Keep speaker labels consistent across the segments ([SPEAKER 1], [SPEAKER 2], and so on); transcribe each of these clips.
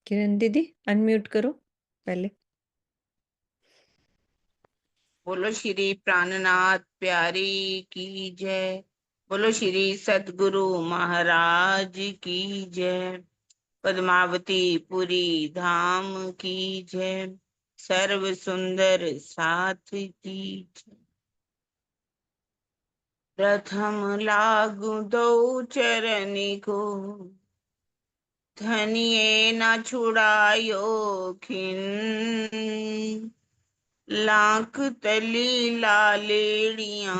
[SPEAKER 1] किरण दीदी अनम्यूट करो पहले।
[SPEAKER 2] बोलो श्री प्राणनाथ प्यारी की जय। बोलो श्री सतगुरु महाराज की जय। पद्मावती पुरी धाम की जय। सर्व सुंदर साथ की जय। प्रथम लागू दो चरनी को, धनिये न छुड़ायो खिन। लाख तली लालेड़िया,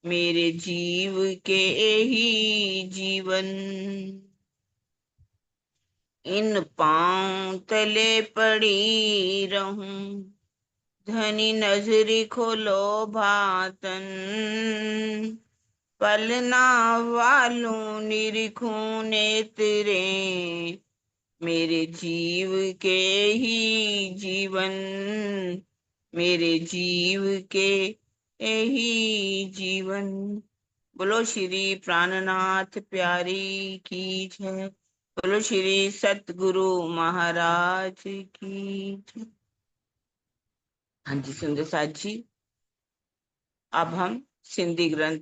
[SPEAKER 2] मेरे जीव के ही जीवन। इन पांव तले पड़ी रहूं, धनी नजरी खोलो भातन। पलना वालों निरखूं नेत्रे, मेरे जीव के ही जीवन। मेरे जीव के ही जीवन। बोलो श्री प्राणनाथ प्यारी की जय। बोलो श्री सतगुरु महाराज की जय। हाँ जी सुंदर साथ जी, अब हम सिंधी ग्रंथ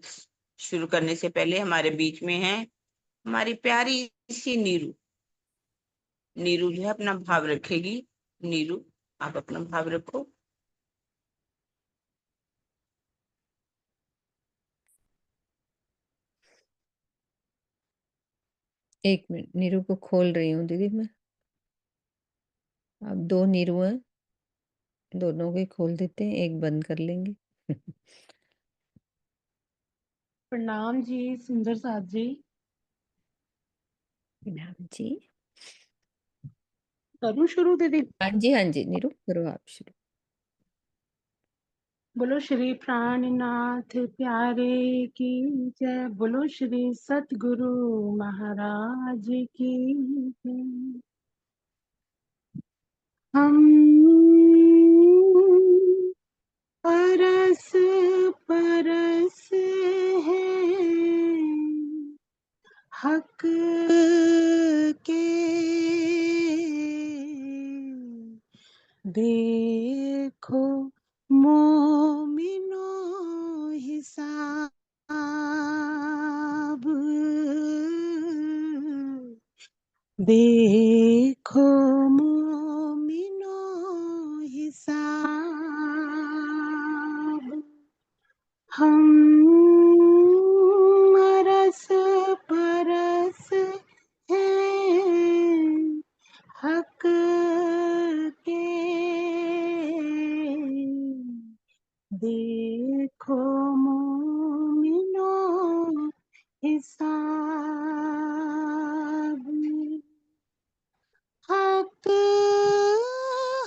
[SPEAKER 2] शुरू करने से पहले हमारे बीच में है हमारी प्यारी सी नीरू। नीरू जो है अपना भाव रखेगी। नीरू आप अपना भाव रखो।
[SPEAKER 1] एक मिनट, नीरू को खोल रही हूँ दीदी मैं। अब 2 नीरू हैं, दोनों को ही खोल देते हैं, एक बंद कर लेंगे।
[SPEAKER 3] प्रणाम जी सुंदर साथ जी।
[SPEAKER 1] प्रणाम जी।
[SPEAKER 3] करूं शुरू दीदी?
[SPEAKER 1] हाँ जी हाँ जी, नीरू करो आप शुरू।
[SPEAKER 3] बोलो श्री प्राणनाथ प्यारे की जय। बोलो श्री सतगुरु महाराज की जय। हम परस परस हैं हक के, देखो मोमिनो हिसाब। देखो मोमिनो हिसाब। हम रस परस हैं हक के, देखो मोमिनो हिसाब। हक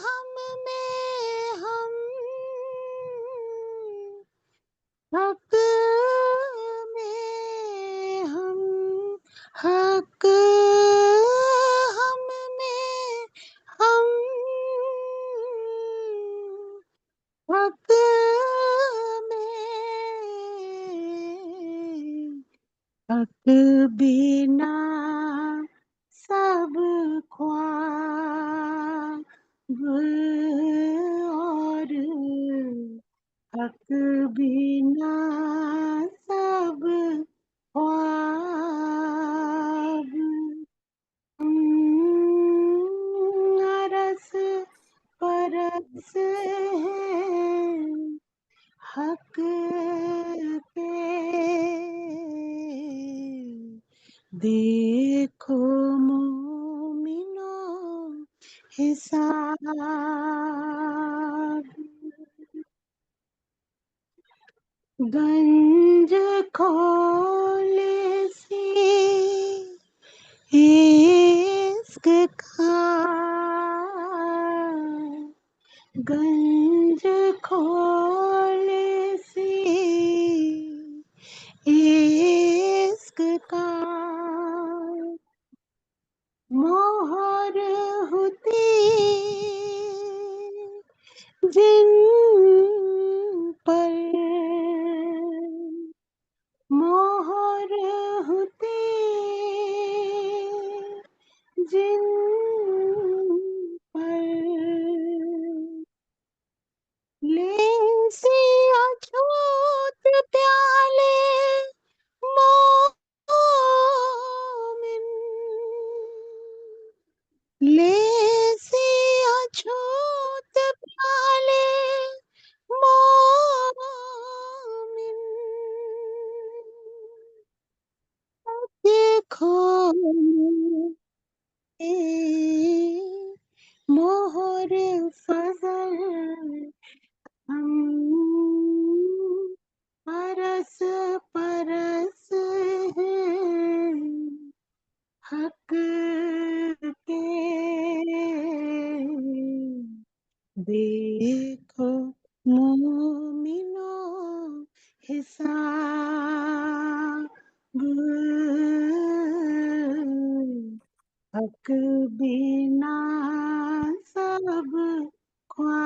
[SPEAKER 3] हम में हम, हक में हम, हक हम में हम, हक में हक बिना सब ख्वाब, और हक बिना सब ख्वाब। रस परस हैं हक के, देखो मोमिनो हिसाब। गंज खोले सी इश्क का, गंज खोले सी इश्क का। मोहर होती जिन पर, मोहर देखो मोमिनो हिसाब हक बिना सब ख्वाब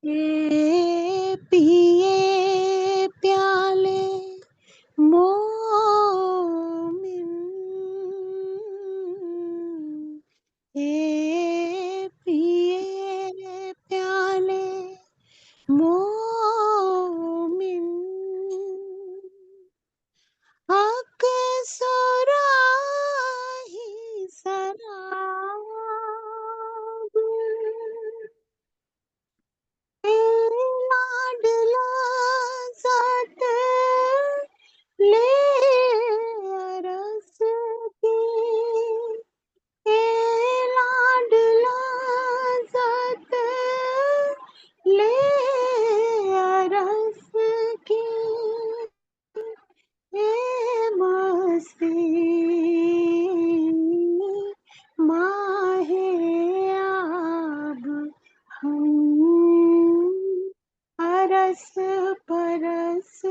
[SPEAKER 3] ये पिए प्याले मोमिन ये पिए प्याले मोमिन हक सुराही सराब लाडला साथ ले अरस की लाडला साथ ले अरस की मस्ती माहे आब हम अरस परस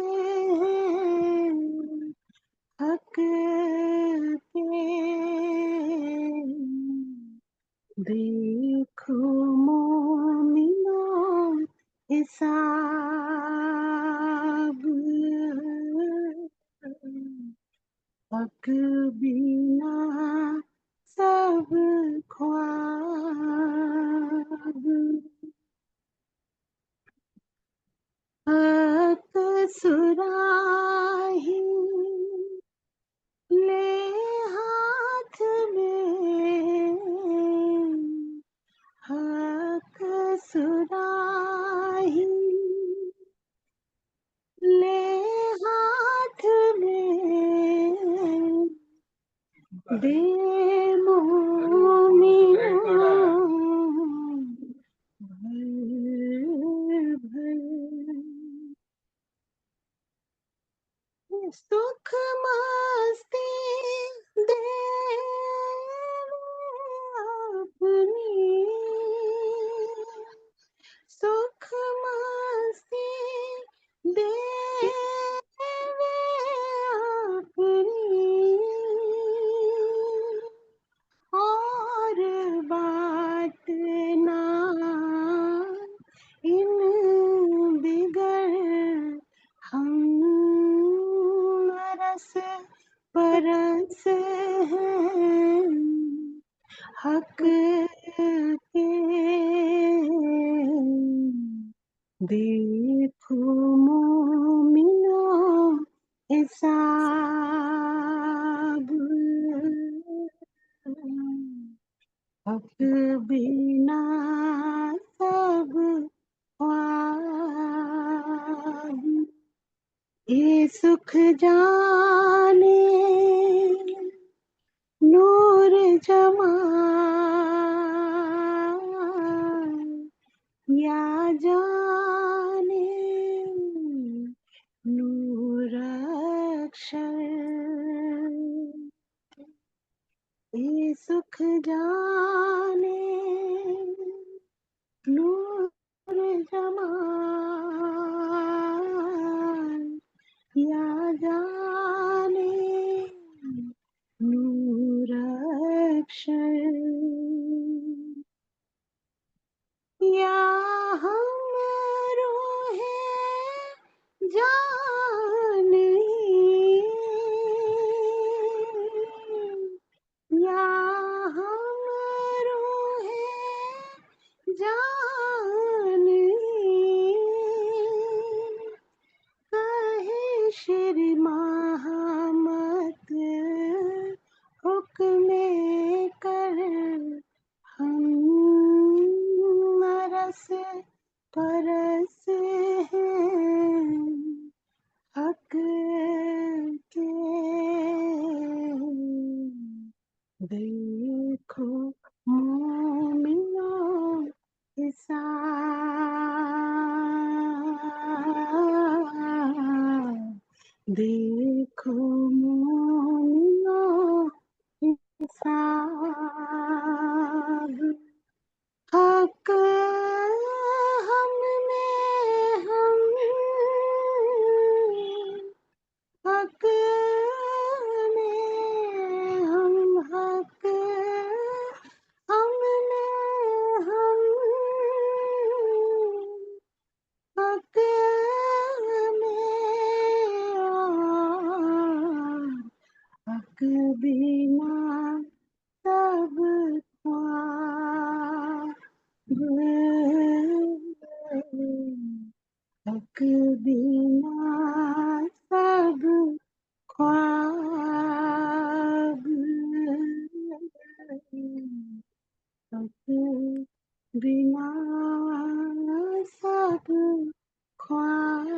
[SPEAKER 3] हक के देखो मोमिनो हिसाब हक बिना सब ख्वाब हक सुराही ले हाथ में हक सुराही ले हाथ में दे मोमिनो भर भर सुख मस्ती दे अपनी सुख मस्ती दे अपनी और बात ना इन बिगड़ हम रस परस हैं हक के देखो मोमिनो हिसाब हक बिना सब ख्वाब ये सुख जाने नूर जमां या जाने नूर अक्षर ये सुख जाने नूर जमां या जाने नूर अक्षर या हम रूहे जान या हम रूहे जान कहे श्री महामत हुक्म कर हम रस परस हैं हक के देखो मोमिनो हिसाब देखो मोमिनो हिसाब बिना सब ख्वाब, हक बिना सब ख्वाब।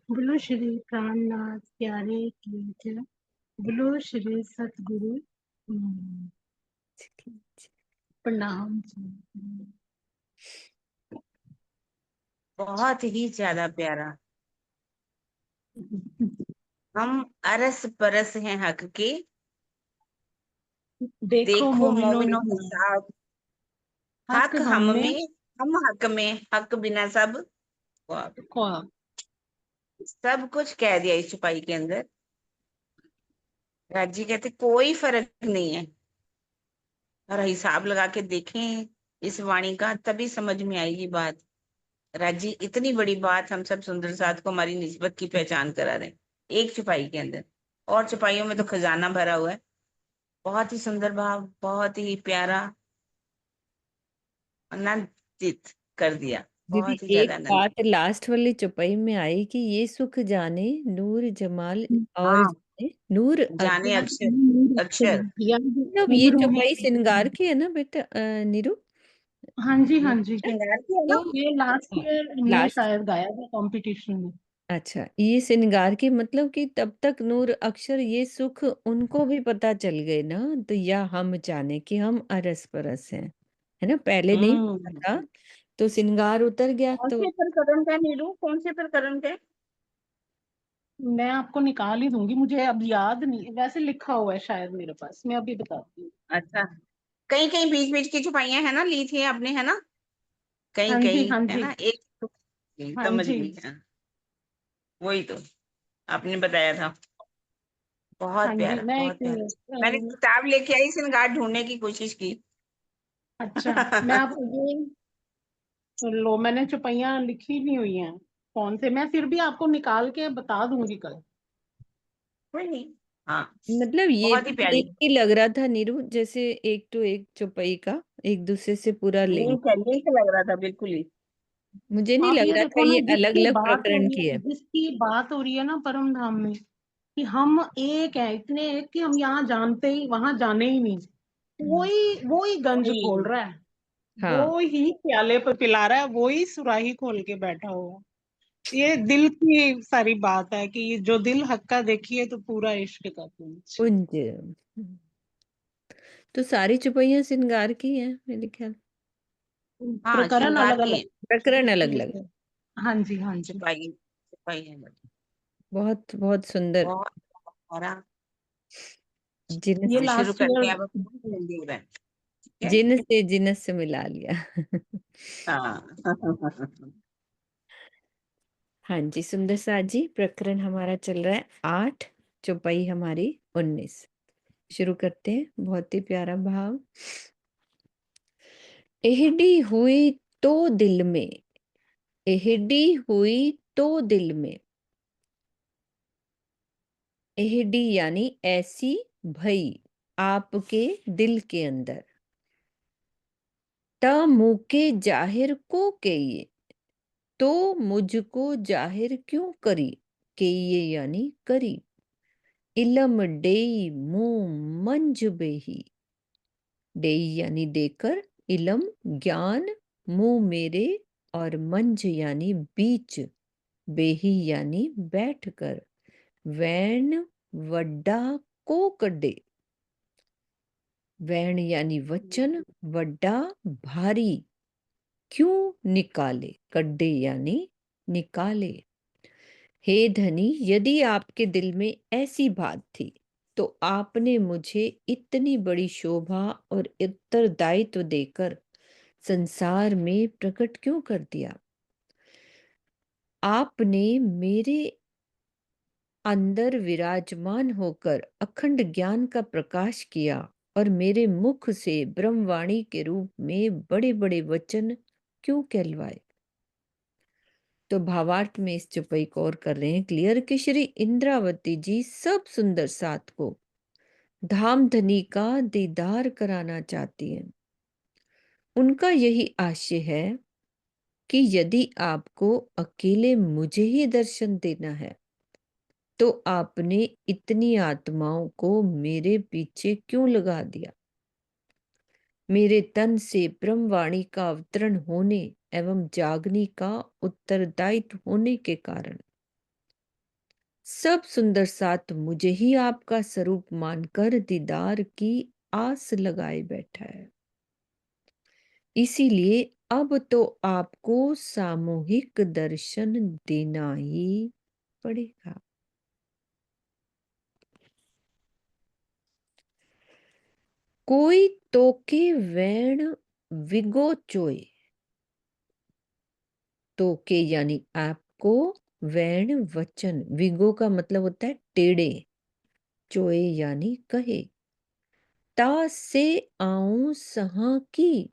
[SPEAKER 3] बोलो श्री प्राणनाथ प्यारे की जय। बोलो श्री सतगुरु प्रणाम जी।
[SPEAKER 2] बहुत ही ज्यादा प्यारा। हम अरस परस हैं हक के,
[SPEAKER 3] देखो
[SPEAKER 2] देखो
[SPEAKER 3] मोमिनो
[SPEAKER 2] मोमिनो
[SPEAKER 3] हिसाब,
[SPEAKER 2] हिसाब,
[SPEAKER 3] हक
[SPEAKER 2] हक
[SPEAKER 3] हम
[SPEAKER 2] हम
[SPEAKER 3] में
[SPEAKER 2] में, हम हक में, हक बिना सब ख्वाब।
[SPEAKER 3] ख्वाब।
[SPEAKER 2] सब कुछ कह दिया इस छुपाई के अंदर। राजी कहते कोई फर्क नहीं है, और हिसाब लगा के देखें इस वाणी का, तभी समझ में आएगी बात। राजी इतनी बड़ी बात हम सब सुंदर साथ को हमारी निस्बत की पहचान करा रहे हैं एक छुपाई के अंदर। और छुपाइयों में तो खजाना भरा हुआ है। बहुत ही सुंदर भाव, बहुत ही प्यारा, आनंदित कर दिया,
[SPEAKER 1] दीदी
[SPEAKER 2] बहुत ही
[SPEAKER 1] एक
[SPEAKER 2] ज्यादा आनंदित।
[SPEAKER 1] बात लास्ट वाली चौपाई में आई कि ये सुख जाने नूर जमाल और
[SPEAKER 2] हाँ,
[SPEAKER 1] जाने नूर
[SPEAKER 2] जाने
[SPEAKER 1] अक्षर।
[SPEAKER 2] अक्षर अक्षर।
[SPEAKER 1] मतलब ये चौपाई श्रृंगार की है ना बेटा नीरू?
[SPEAKER 3] हाँ जी, हाँ जी।
[SPEAKER 2] श्रृंगार की है
[SPEAKER 1] तो
[SPEAKER 2] ना।
[SPEAKER 3] ये लास्ट ईयर हमने
[SPEAKER 1] लास्ट,
[SPEAKER 3] शायद गाया था कंपटीशन में।
[SPEAKER 1] अच्छा ये श्रृंगार की मतलब कि तब तक नूर अक्षर ये सुख उनको भी पता चल गए ना, तो या हम जाने कि हम अरस परस हैं, है ना, पहले नहीं पता
[SPEAKER 2] हम्म।
[SPEAKER 1] था तो श्रृंगार उतर गया
[SPEAKER 2] कौन
[SPEAKER 1] तो।
[SPEAKER 2] से प्रकरण का नीरू, कौन से प्रकरण के?
[SPEAKER 3] मैं आपको निकाल ही दूंगी, मुझे अब याद नहीं, वैसे लिखा हुआ है शायद मेरे पास, मैं अभी बताती हूँ।
[SPEAKER 2] अच्छा, कहीं कहीं बीच बीच की छुपाइयां है ना, ली थी आपने, है ना? कहीं
[SPEAKER 3] हाँ जी,
[SPEAKER 2] कहीं
[SPEAKER 3] हाँ
[SPEAKER 2] है
[SPEAKER 3] जी,
[SPEAKER 2] ना, एक
[SPEAKER 3] हाँ
[SPEAKER 2] समझ
[SPEAKER 3] जी,
[SPEAKER 2] गई। हाँ, वही तो आपने बताया था।
[SPEAKER 3] हाँ
[SPEAKER 2] बहुत
[SPEAKER 3] जी।
[SPEAKER 2] प्यारा,
[SPEAKER 3] मैं
[SPEAKER 2] बहुत
[SPEAKER 3] एक
[SPEAKER 2] प्यारा। मैंने किताब लेके आई, श्रृंगार ढूंढने की कोशिश की।
[SPEAKER 3] अच्छा, मैं आपको ये लो, मैंने चौपाइयाँ लिखी नहीं हुई हैं फोन से, मैं फिर भी आपको निकाल के बता दूंगी कल।
[SPEAKER 2] कोई नहीं। हाँ,
[SPEAKER 1] मतलब ये
[SPEAKER 2] बहुत
[SPEAKER 1] भी
[SPEAKER 2] ही प्यारी।
[SPEAKER 1] देख के लग रहा था नीरू जैसे एक टू एक चौपाई का एक दूसरे से पूरा लिंक।
[SPEAKER 2] लिंक है, लिंक लग रहा था बिल्कुल ही।
[SPEAKER 1] मुझे नहीं
[SPEAKER 3] आप
[SPEAKER 1] लग
[SPEAKER 3] ये
[SPEAKER 1] रहा था
[SPEAKER 3] देखो ना,
[SPEAKER 1] ये अलग अलग प्रकरण की है।
[SPEAKER 3] जिसकी बात हो रही है ना परम धाम में, कि हम एक हैं, इतने एक कि हम यहाँ जानते ही वहां जाने ही नहीं। वो ही गंज
[SPEAKER 2] वही।
[SPEAKER 3] खोल रहा है,
[SPEAKER 1] हाँ
[SPEAKER 3] वो ही प्याले पे पिला रहा है, वो ही सुराही खोल के बैठा हुआ है। ये दिल की सारी बात है कि ये जो दिल हक्का देखिए तो पूरा इश्क का पूंछ।
[SPEAKER 1] कुंज। तो सारी चौपाइयां श्रृंगार की हैं मेरे ख्याल।
[SPEAKER 2] हाँ,
[SPEAKER 3] प्रकरण
[SPEAKER 2] श्रृंगार
[SPEAKER 3] अलग
[SPEAKER 2] की
[SPEAKER 3] अलग।
[SPEAKER 2] है।
[SPEAKER 1] प्रकरण अलग अलग।
[SPEAKER 3] हाँ जी, हाँ जी।
[SPEAKER 2] छुपाई छुपाई है।
[SPEAKER 1] बहुत बहुत सुंदर।
[SPEAKER 2] बहुत सारा।
[SPEAKER 1] जिनस
[SPEAKER 3] ये
[SPEAKER 2] हम शुरू
[SPEAKER 3] लास्ट
[SPEAKER 2] करते
[SPEAKER 3] ईयर।
[SPEAKER 2] हैं अब अपनी हिंदी में, ठीक है?
[SPEAKER 1] जिनस से जिनस से मिला लिया।
[SPEAKER 2] हाँ।
[SPEAKER 1] हाँ जी सुंदर साथ जी, प्रकरण हमारा चल रहा है 8, चौपाई हमारी 19। शुरू करते हैं। बहुत ही प्यारा भाव। एहडी हुई तो दिल में, एहडी हुई तो दिल में, एहडी यानी ऐसी भई आपके दिल के अंदर, ता मुके जाहिर को कहिए, तो मुझको जाहिर क्यों करी, कहिए यानी करी, इलम डेई मुंह मंज बेही, डेई यानी देकर, इलम ज्ञान, मुंह मेरे, और मंज यानी बीच, बेही यानी बैठकर, वैन वड्डा को कड्डे, वैन यानी वचन, वड्डा भारी, क्यों निकाले, कड्डे यानी निकाले। हे धनी, यदि आपके दिल में ऐसी बात थी तो आपने मुझे इतनी बड़ी शोभा और उत्तरदायित्व देकर संसार में प्रकट क्यों कर दिया। आपने मेरे अंदर विराजमान होकर अखंड ज्ञान का प्रकाश किया और मेरे मुख से ब्रह्मवाणी के रूप में बड़े बड़े वचन क्यों कहलवाए। तो भावार्थ में इस चौपाई को और कर रहे हैं क्लियर कि श्री इंद्रावती जी सब सुंदर साथ को धाम धनी का दीदार कराना चाहती हैं। उनका यही आशय है कि यदि आपको अकेले मुझे ही दर्शन देना है, तो आपने इतनी आत्माओं को मेरे पीछे क्यों लगा दिया? मेरे तन से ब्रह्मवाणी का अवतरण होने एवं जागनी का उत्तरदायित्व होने के कारण सब सुंदर साथ मुझे ही आपका स्वरूप मानकर दीदार की आस लगाए बैठा है। इसीलिए अब तो आपको सामूहिक दर्शन देना ही पड़ेगा। कोई तोके वैण विगो चोए। तोके यानी आपको, वैण वचन, विगो का मतलब होता है टेढ़े, चोए यानी कहे। ता से आऊं सहा की।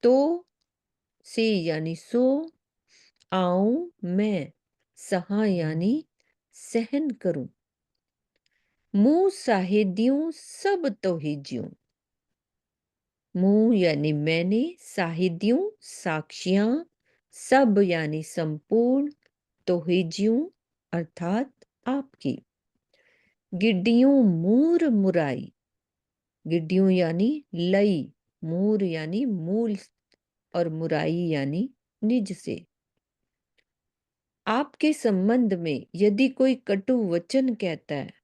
[SPEAKER 1] तो से यानी सो, आऊं मैं, सहा यानी सहन करूं। मुंह साहेदियों सब तो ही ज्यूं। मुंह यानी मैंने, साहिद्यों साक्षियां, सब यानी संपूर्ण, तो ही ज्यूं अर्थात आपकी। गिड्डियों मूर मुराई। गिड्डियों यानी लई, मूर यानी मूल और मुराई यानी निज से। आपके संबंध में यदि कोई कटु वचन कहता है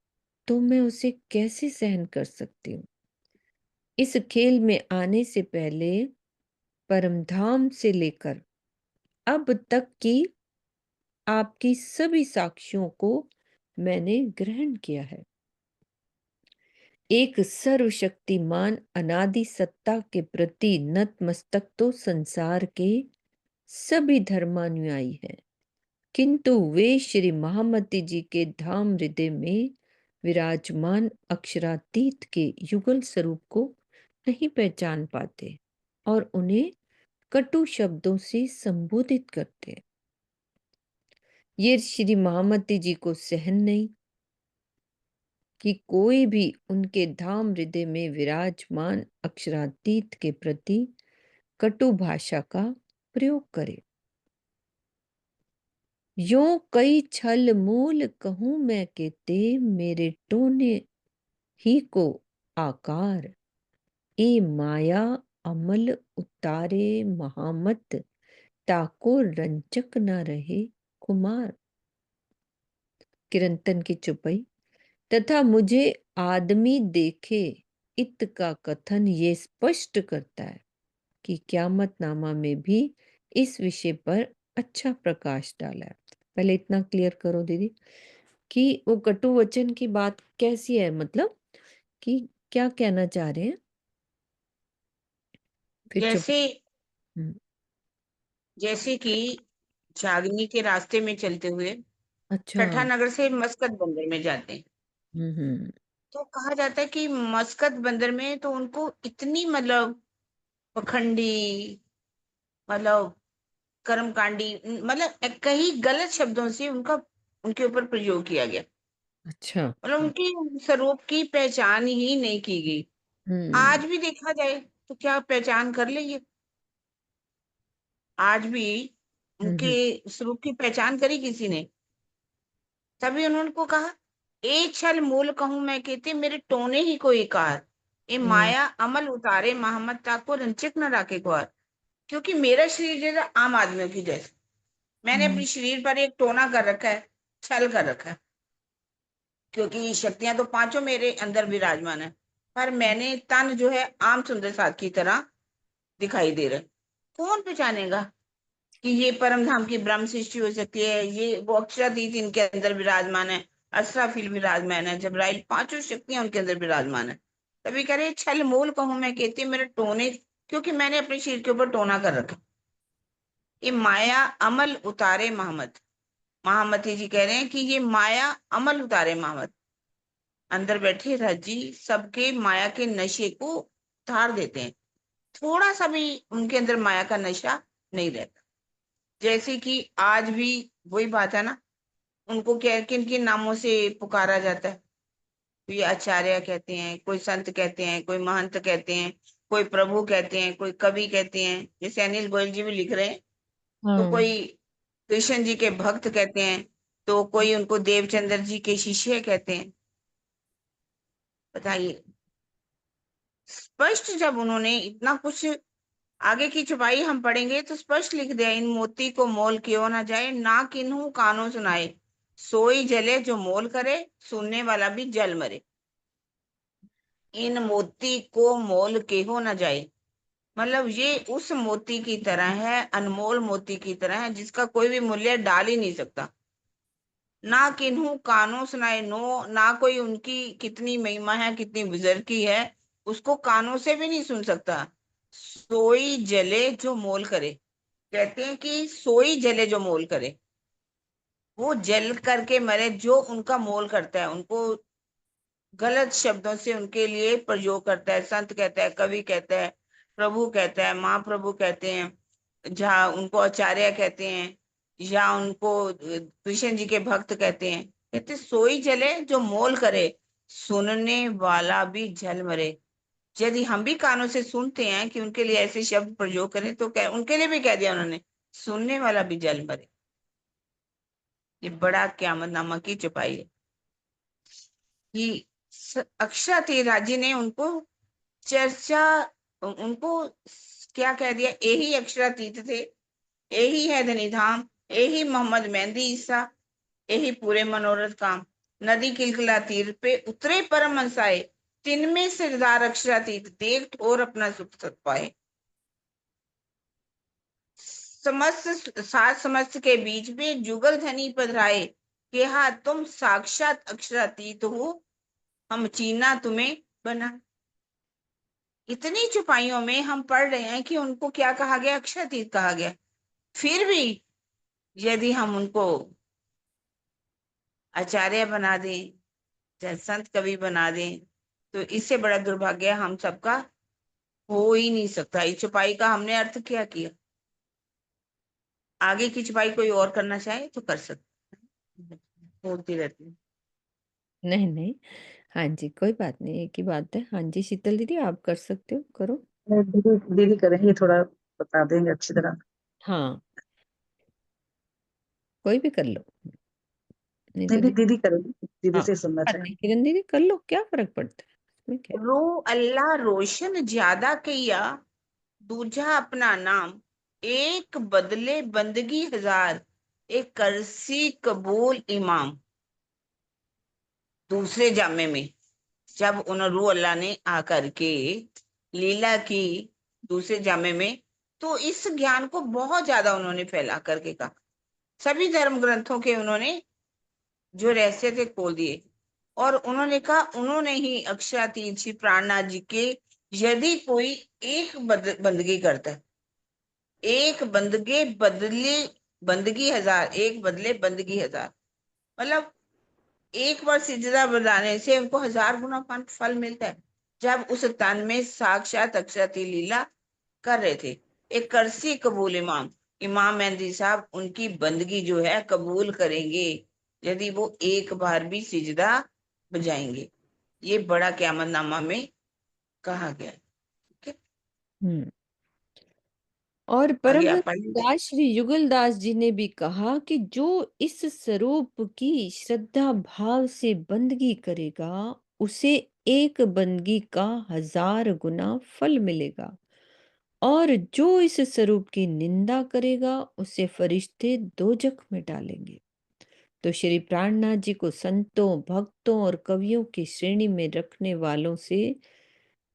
[SPEAKER 1] तो मैं उसे कैसे सहन कर सकती हूँ? इस खेल में आने से पहले परमधाम से लेकर अब तक की आपकी सभी साक्षियों को मैंने ग्रहण किया है। एक सर्वशक्तिमान अनादि सत्ता के प्रति नतमस्तक तो संसार के सभी धर्मानुयायी हैं, किंतु वे श्री महामती जी के धाम हृदय में विराजमान अक्षरातीत के युगल स्वरूप को नहीं पहचान पाते और उन्हें कटु शब्दों से संबोधित करते। ये श्री महामती जी को सहन नहीं कि कोई भी उनके धाम हृदय में विराजमान अक्षरातीत के प्रति कटु भाषा का प्रयोग करे। यो कई छल मूल कहूं मैं कहते, मेरे टोने ही को आकार। ए माया अमल उतारे महामत, ताको रंचक न रहे कुमार। किरंतन की चुपई। तथा मुझे आदमी देखे इत का कथन ये स्पष्ट करता है कि क़यामतनामा में भी इस विषय पर अच्छा प्रकाश डाला है। पहले इतना क्लियर करो दीदी कि वो कटु वचन की बात कैसी है, मतलब कि क्या कहना चाह रहे हैं? फिर चुप।
[SPEAKER 2] जैसे
[SPEAKER 1] हम्म,
[SPEAKER 2] जैसे कि जागनी के रास्ते में चलते हुए
[SPEAKER 1] अच्छा।
[SPEAKER 2] ठठानगर से मस्कत बंदर में जाते हैं,
[SPEAKER 1] हम्म।
[SPEAKER 2] तो कहा जाता है कि मस्कत बंदर में तो उनको इतनी मतलब पखंडी, मतलब कर्मकांडी, मतलब कई गलत शब्दों से उनका उनके ऊपर प्रयोग किया गया।
[SPEAKER 1] अच्छा।
[SPEAKER 2] मतलब उनके स्वरूप की पहचान ही नहीं की गई।
[SPEAKER 1] हम्म।
[SPEAKER 2] आज भी देखा जाए तो क्या पहचान कर लेंगे? आज भी उनके
[SPEAKER 1] हम्म।
[SPEAKER 2] स्वरूप की पहचान करी किसी ने? तभी उन्होंने को कहा, ए छल मूल कहूं मैं कहते, मेरे टोने ही कोई कार। ए
[SPEAKER 1] हम्म।
[SPEAKER 2] माया अमल उतारे मोहम्मद ताको रंचिक न राखे ग्वार। क्योंकि मेरा शरीर जैसा आम आदमियों की जैसे, मैंने
[SPEAKER 1] हम्म।
[SPEAKER 2] अपने शरीर पर एक टोना कर रखा है, छल कर रखा है, क्योंकि शक्तियां तो पांचों मेरे अंदर विराजमान है, पर मैंने तन जो है आम सुंदर साथ की तरह दिखाई दे रहा है। कौन पहचानेगा कि ये परम धाम की ब्रह्म सृष्टि हो सकती है? ये वो अक्षरातीत इनके अंदर विराजमान है, असराफिल विराजमान है, जबराइल, पांचों शक्तियां उनके अंदर विराजमान है। तभी कह रहे छल मूल कहूं मैं कहती, मेरे टोने, क्योंकि मैंने अपने शरीर के ऊपर टोना कर रखा। ये माया अमल उतारे मोहम्मद, महामती जी कह रहे हैं कि ये माया अमल उतारे मोहम्मद, अंदर बैठे रजी सबके माया के नशे को उतार देते हैं। थोड़ा सा भी उनके अंदर माया का नशा नहीं रहता। जैसे कि आज भी वही बात है ना, उनको क्या किन किन नामों से पुकारा जाता है? कोई आचार्य कहते हैं, कोई संत कहते हैं, कोई महंत कहते हैं, कोई प्रभु कहते हैं, कोई कवि कहते हैं। जैसे अनिल गोयल जी भी लिख रहे हैं तो
[SPEAKER 1] हाँ।
[SPEAKER 2] कोई कृष्ण जी के भक्त कहते हैं, तो कोई उनको देवचंद्र जी के शिष्य कहते हैं। बताइए, स्पष्ट जब उन्होंने इतना कुछ आगे की छुपाई हम पढ़ेंगे तो स्पष्ट लिख दिया, इन मोती को मोल क्यों ना जाए, ना किन्हू कानों सुनाए, सोई जले जो मोल करे, सुनने वाला भी जल मरे। इन मोती को मोल क्यों ना जाए, मतलब ये उस मोती की तरह है, अनमोल मोती की तरह है, जिसका कोई भी मूल्य डाल ही नहीं सकता। ना किन्हू कानों सुनाए, नो, ना कोई उनकी कितनी महिमा है, कितनी बुजुर्ग की है, उसको कानों से भी नहीं सुन सकता। सोई जले जो मोल करे, कहते हैं कि सोई जले जो मोल करे, वो जल करके मरे जो उनका मोल करता है, उनको गलत शब्दों से उनके लिए प्रयोग करता है। संत कहता है, कवि कहता है, प्रभु कहता है, महाप्रभु कहते हैं, जहाँ उनको आचार्य कहते हैं, या उनको कृष्ण जी के भक्त कहते हैं। कहते सोई जले जो मोल करे, सुनने वाला भी जल मरे। यदि हम भी कानों से सुनते हैं कि उनके लिए ऐसे शब्द प्रयोग करें, तो उनके लिए भी कह दिया उन्होंने, सुनने वाला भी जल मरे। ये बड़ा क़यामतनामा की छुपाई है कि अक्षरातीत जी ने उनको चर्चा, उनको क्या कह दिया, यही अक्षरातीत थे, यही है धनीधाम, यही मोहम्मद मेहंदी ईसा, यही पूरे मनोरथ काम। नदी किलकिला तीर पे उतरे परम हंस आए, तिनमें सिरदार अक्षरातीत, देख और अपना सुख सत पाए। समस्त सात समस्त के बीच में जुगल धनी पधराए, कि हाँ तुम साक्षात अक्षरातीत हो, हम चीना तुम्हें बना। इतनी छुपाइयों में हम पढ़ रहे हैं कि उनको क्या कहा गया, अक्षरातीत कहा गया। फिर भी यदि हम उनको आचार्य बना दें, चाहे संत कवि बना दें, तो इससे बड़ा दुर्भाग्य हम सबका हो ही नहीं सकता। इस छुपाई का हमने अर्थ क्या किया। आगे की छुपाई कोई और करना चाहे तो कर सकते, बोलती रहती हूँ।
[SPEAKER 1] नहीं, नहीं। हाँ जी, कोई बात नहीं, एक ही बात है। हाँ जी, शीतल दीदी आप कर सकते हो, करो।
[SPEAKER 4] दीदी दीदी करेंगे, थोड़ा बता देंगे अच्छी तरह।
[SPEAKER 1] हाँ, कोई भी कर लो। नहीं तो
[SPEAKER 4] नहीं, दीदी करेंगे, दीदी
[SPEAKER 1] हाँ,
[SPEAKER 4] से सुनना
[SPEAKER 1] बात नहीं,
[SPEAKER 4] चाहेंगे।
[SPEAKER 1] किरण दीदी कर लो, क्या फ़र्क पड़ता है? इसमें क्या है?
[SPEAKER 2] रो अल्लाह रोशन ज्यादा किया, दूजा अपना नाम, एक बदले बंदगी हजार, एक करसी कबूल इमाम। दूसरे जामे में जब उन रू अल्लाह ने आकर के लीला की दूसरे जामे में, तो इस ज्ञान को बहुत ज्यादा उन्होंने फैला करके कहा। सभी धर्म ग्रंथों के उन्होंने जो रहस्य थे खोल दिए, और उन्होंने कहा, उन्होंने ही अक्षरातीत श्री प्राणनाथ जी के, यदि कोई एक बंदगी करता है, एक बंदगे बदले बंदगी हजार, एक बदले बंदगी हजार, मतलब एक बार सिजदा बनाने से उनको 1000 गुना फल मिलता है। जब उस तन में साक्षात अक्षराती लीला कर रहे थे, एक करसी कबूल इमाम, इमाम मेहंदी साहब उनकी बंदगी जो है कबूल करेंगे, यदि वो एक बार भी सिजदा बजाएंगे। ये बड़ा क़यामतनामा में कहा गया है। ठीक है,
[SPEAKER 1] हुँ। और
[SPEAKER 2] आगे आप
[SPEAKER 1] परमहंस
[SPEAKER 2] पढ़िए।
[SPEAKER 1] दास श्री युगलदास जी ने भी कहा कि जो इस स्वरूप की श्रद्धा भाव से बंदगी करेगा, उसे एक बंदगी का 1000 गुना फल मिलेगा, और जो इस स्वरूप की निंदा करेगा, उसे फरिश्ते दोजख में डालेंगे। तो श्री प्राणनाथ जी को संतों, भक्तों और कवियों की श्रेणी में रखने वालों से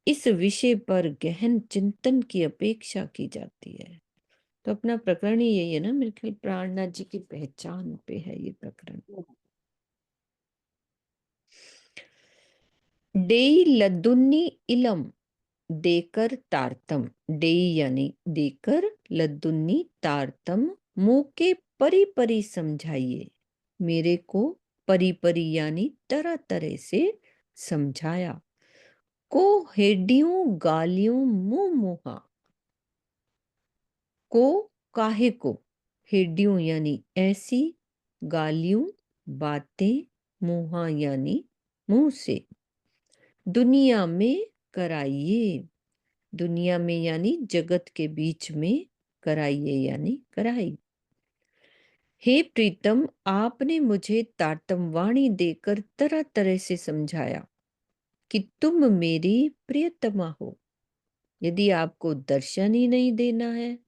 [SPEAKER 1] इस विषय पर गहन चिंतन की अपेक्षा की जाती है। तो अपना प्रकरण ही यही है ना, मेरे ख्याल प्राणनाथ जी की पहचान पे है ये प्रकरण। डेई लद्दुन्नी इलम, देकर तारतम। डेई यानी देकर, लद्दुन्नी तारतम, मुंह के परी परी समझाइए। मेरे को परी परी यानी तरह तरह से समझाया। को हेडियों गालियों मुंह मुहा। को काहे को, हेडियों यानी ऐसी, गालियों बातें, मुहा यानी मुंह से, दुनिया में कराइए। दुनिया में यानी जगत के बीच में कराइए यानी कराई। हे प्रीतम, आपने मुझे तारतम्यवाणी देकर तरह तरह से समझाया कि तुम मेरी प्रियतमा हो। यदि आपको दर्शन ही नहीं देना है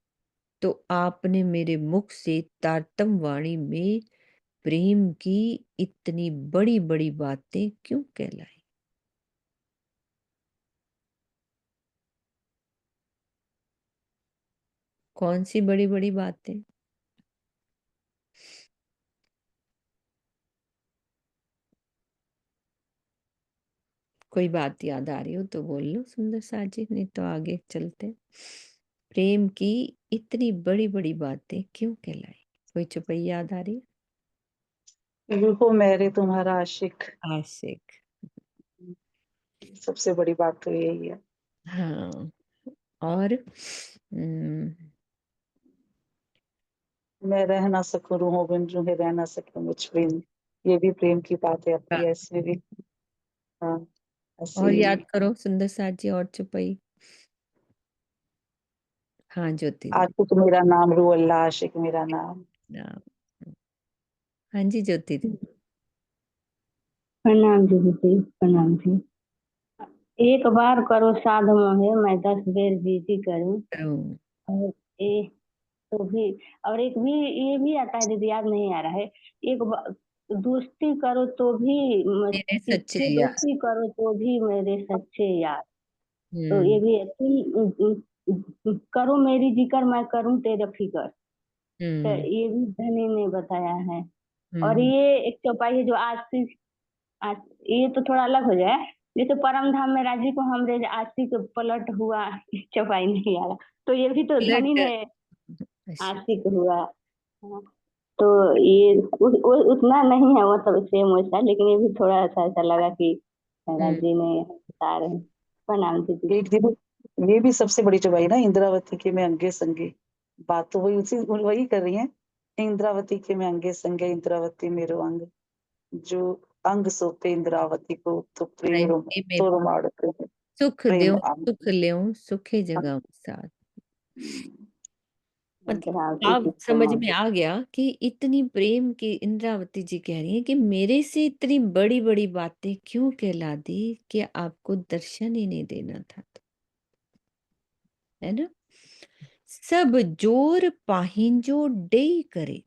[SPEAKER 1] तो आपने मेरे मुख से तारतम्यवाणी में प्रेम की इतनी बड़ी बड़ी बातें क्यों कहलाई? कौन सी बड़ी बड़ी बातें? कोई बात याद आ रही हो तो बोल लो सुंदर सा जी, नहीं तो आगे चलते। प्रेम की इतनी बड़ी बड़ी बातें क्यों कहलाई? कोई चौपाई याद आ रही है?
[SPEAKER 4] रूहो मेरे तुम्हारा आशिक,
[SPEAKER 1] आशिक।
[SPEAKER 4] सबसे बड़ी बात तो यही है।
[SPEAKER 1] हाँ। और
[SPEAKER 4] मैं रह ना सकूं रूहों बिन, रूहें रह ना सके मुझ बिन, ये भी प्रेम की बात है अपनी, ऐसे भी। हाँ, ऐसे
[SPEAKER 1] और
[SPEAKER 4] ही।
[SPEAKER 1] याद करो सुंदर साथ जी और चौपाई। हाँ ज्योति दी।
[SPEAKER 4] आशिक मेरा नाम, रू अल्लाह आशिक मेरा नाम।
[SPEAKER 1] नाम। हाँ जी ज्योति दी।
[SPEAKER 5] प्रणाम जी दीदी, प्रणाम जी। एक बार करो साध मोहे, मैं 10 बेर बीती करूं।
[SPEAKER 1] करूं।
[SPEAKER 5] और ए तो भी, और एक भी ये भी आता है दीदी, याद नहीं आ रहा है। दोस्ती करो तो भी
[SPEAKER 1] मेरे
[SPEAKER 5] तिथे
[SPEAKER 1] सच्चे यार।
[SPEAKER 5] दोस्ती करो तो भी मेरे सच्चे यार। तो
[SPEAKER 1] हम्म।
[SPEAKER 5] ये भी है, करो मेरी जिक्र, मैं करूं तेरे फिकर। तो
[SPEAKER 1] हम्म।
[SPEAKER 5] ये भी धनी ने बताया है। और
[SPEAKER 1] हम्म।
[SPEAKER 5] ये एक चौपाई है जो आज ये तो थोड़ा अलग हो जाए। जैसे परम धाम में राजी को हमरे आशिक पलट हुआ, चौपाई नहीं आ रहा। तो ये भी तो धनी
[SPEAKER 1] उलट।
[SPEAKER 5] ने
[SPEAKER 1] अच्छा।
[SPEAKER 5] आशिक हुआ। हाँ, तो ये उतना नहीं है मतलब सेम वैसा, लेकिन ये भी थोड़ा सा ऐसा लगा कि
[SPEAKER 1] हम्म।
[SPEAKER 5] राजी ने बता रहे हैं। प्रणाम दीदी।
[SPEAKER 4] एक दिन ये भी सबसे बड़ी चौपाई ना, इंद्रावती के मैं अंगे संगे, बात तो वही उसी वही कर रही है। इंद्रावती के मैं अंगे संगे, इंद्रावती मेरो अंग, जो अंग सौंपे इंद्रावती को, तो प्रेम रोम
[SPEAKER 1] प्रेमी में
[SPEAKER 4] तो रोमाड़ प्रेम,
[SPEAKER 1] सुख
[SPEAKER 4] प्रेम
[SPEAKER 1] देऊं
[SPEAKER 4] अंग।
[SPEAKER 1] सुख लेऊं सुखे जगह साथ। मतलब
[SPEAKER 5] इंद्रावती की
[SPEAKER 1] आप समझ
[SPEAKER 5] प्रेम।
[SPEAKER 1] में आ गया कि इतनी प्रेम की इंद्रावती जी कह रही हैं कि मेरे से इतनी बड़ी बड़ी बातें क्यों कहला दी कि आपको दर्शन ही नहीं देना था, है ना। सब जोर पाहिंजो डेई करे,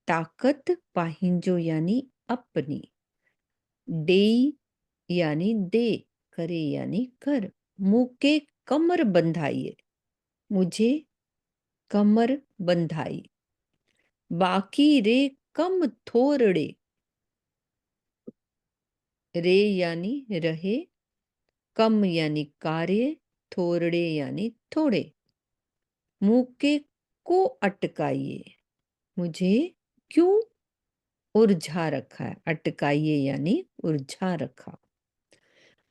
[SPEAKER 1] ताकत पाहिंजो यानी अपनी, डेई यानी दे, करे यानी कर, मुके कमर बंधाइए, मुझे कमर बंधाई, बाकी रे कम थोरड़े, रे यानी रहे, कम यानी कार्य, थोरड़े यानी थोड़े, मुके को अटकाइए, मुझे क्यों उलझा रखा है, अटकाइए यानी उलझा रखा।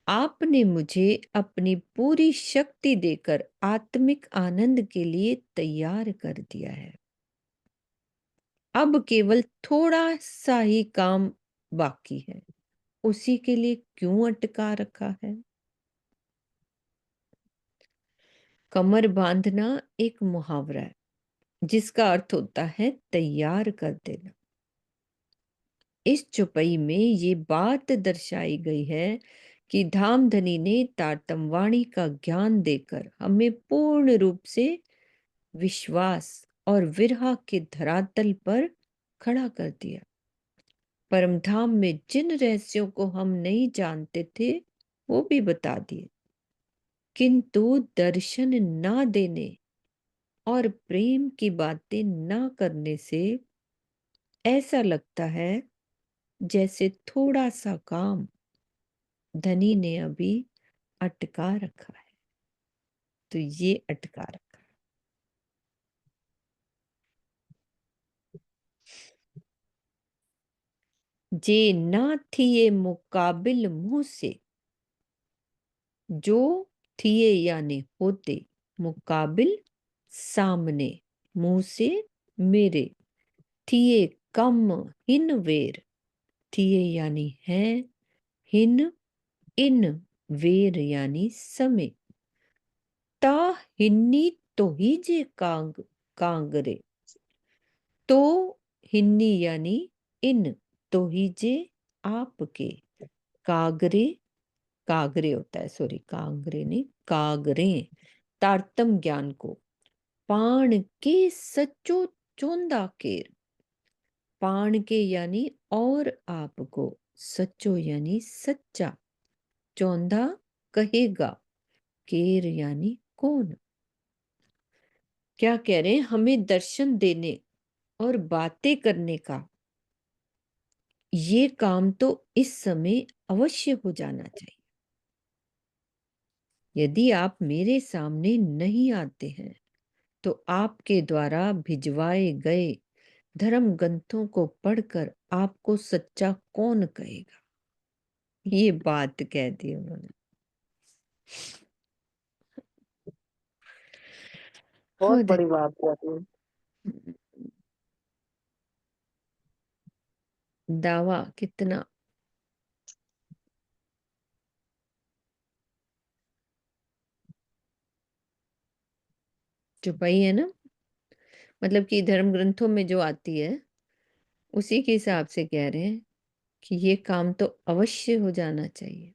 [SPEAKER 1] आपने मुझे अपनी पूरी शक्ति देकर आत्मिक आनंद के लिए तैयार कर दिया है। अब केवल थोड़ा सा ही काम बाकी है, उसी के लिए क्यों अटका रखा है। कमर बांधना एक मुहावरा है जिसका अर्थ होता है तैयार कर देना। इस चौपाई में ये बात दर्शाई गई है कि धामधनी ने तारतम्यवाणी का ज्ञान देकर हमें पूर्ण रूप से विश्वास और विरह के धरातल पर खड़ा कर दिया। परमधाम में जिन रहस्यों को हम नहीं जानते थे वो भी बता दिए, किंतु दर्शन ना देने और प्रेम की बातें ना करने से ऐसा लगता है जैसे थोड़ा सा काम धनी ने अभी अटका रखा है। तो ये अटका रखा है। जे ना थिए मुकाबिल मुंह से, जो थिए यानी होते, मुकाबिल सामने, मुंह से मेरे, थिए कम हिन वेर, थिए यानी है, हिन इन, वेर यानी समय, ता हिन्नी तो ही जे कांगरे। तो हिन्नी यानी इन, तो ही जे आपके, कागरे, कागरे होता है, सॉरी कांगरे नहीं, कागरे, तारतम ज्ञान को, पाण के सच्चो चोंदा केर। पाण के यानी और आपको, सच्चो यानी सच्चा, चौंधा कहेगा, केर यानी कौन। क्या कह रहे हैं, हमें दर्शन देने और बातें करने का ये काम तो इस समय अवश्य हो जाना चाहिए। यदि आप मेरे सामने नहीं आते हैं तो आपके द्वारा भिजवाए गए धर्म ग्रंथों को पढ़कर आपको सच्चा कौन कहेगा। ये बात कह दी उन्होंने।
[SPEAKER 4] बहुत
[SPEAKER 1] हाँ,
[SPEAKER 4] बड़ी बात है ये।
[SPEAKER 1] दावा कितना चुपाई है ना, मतलब कि धर्म ग्रंथों में जो आती है उसी के हिसाब से कह रहे हैं कि ये काम तो अवश्य हो जाना चाहिए।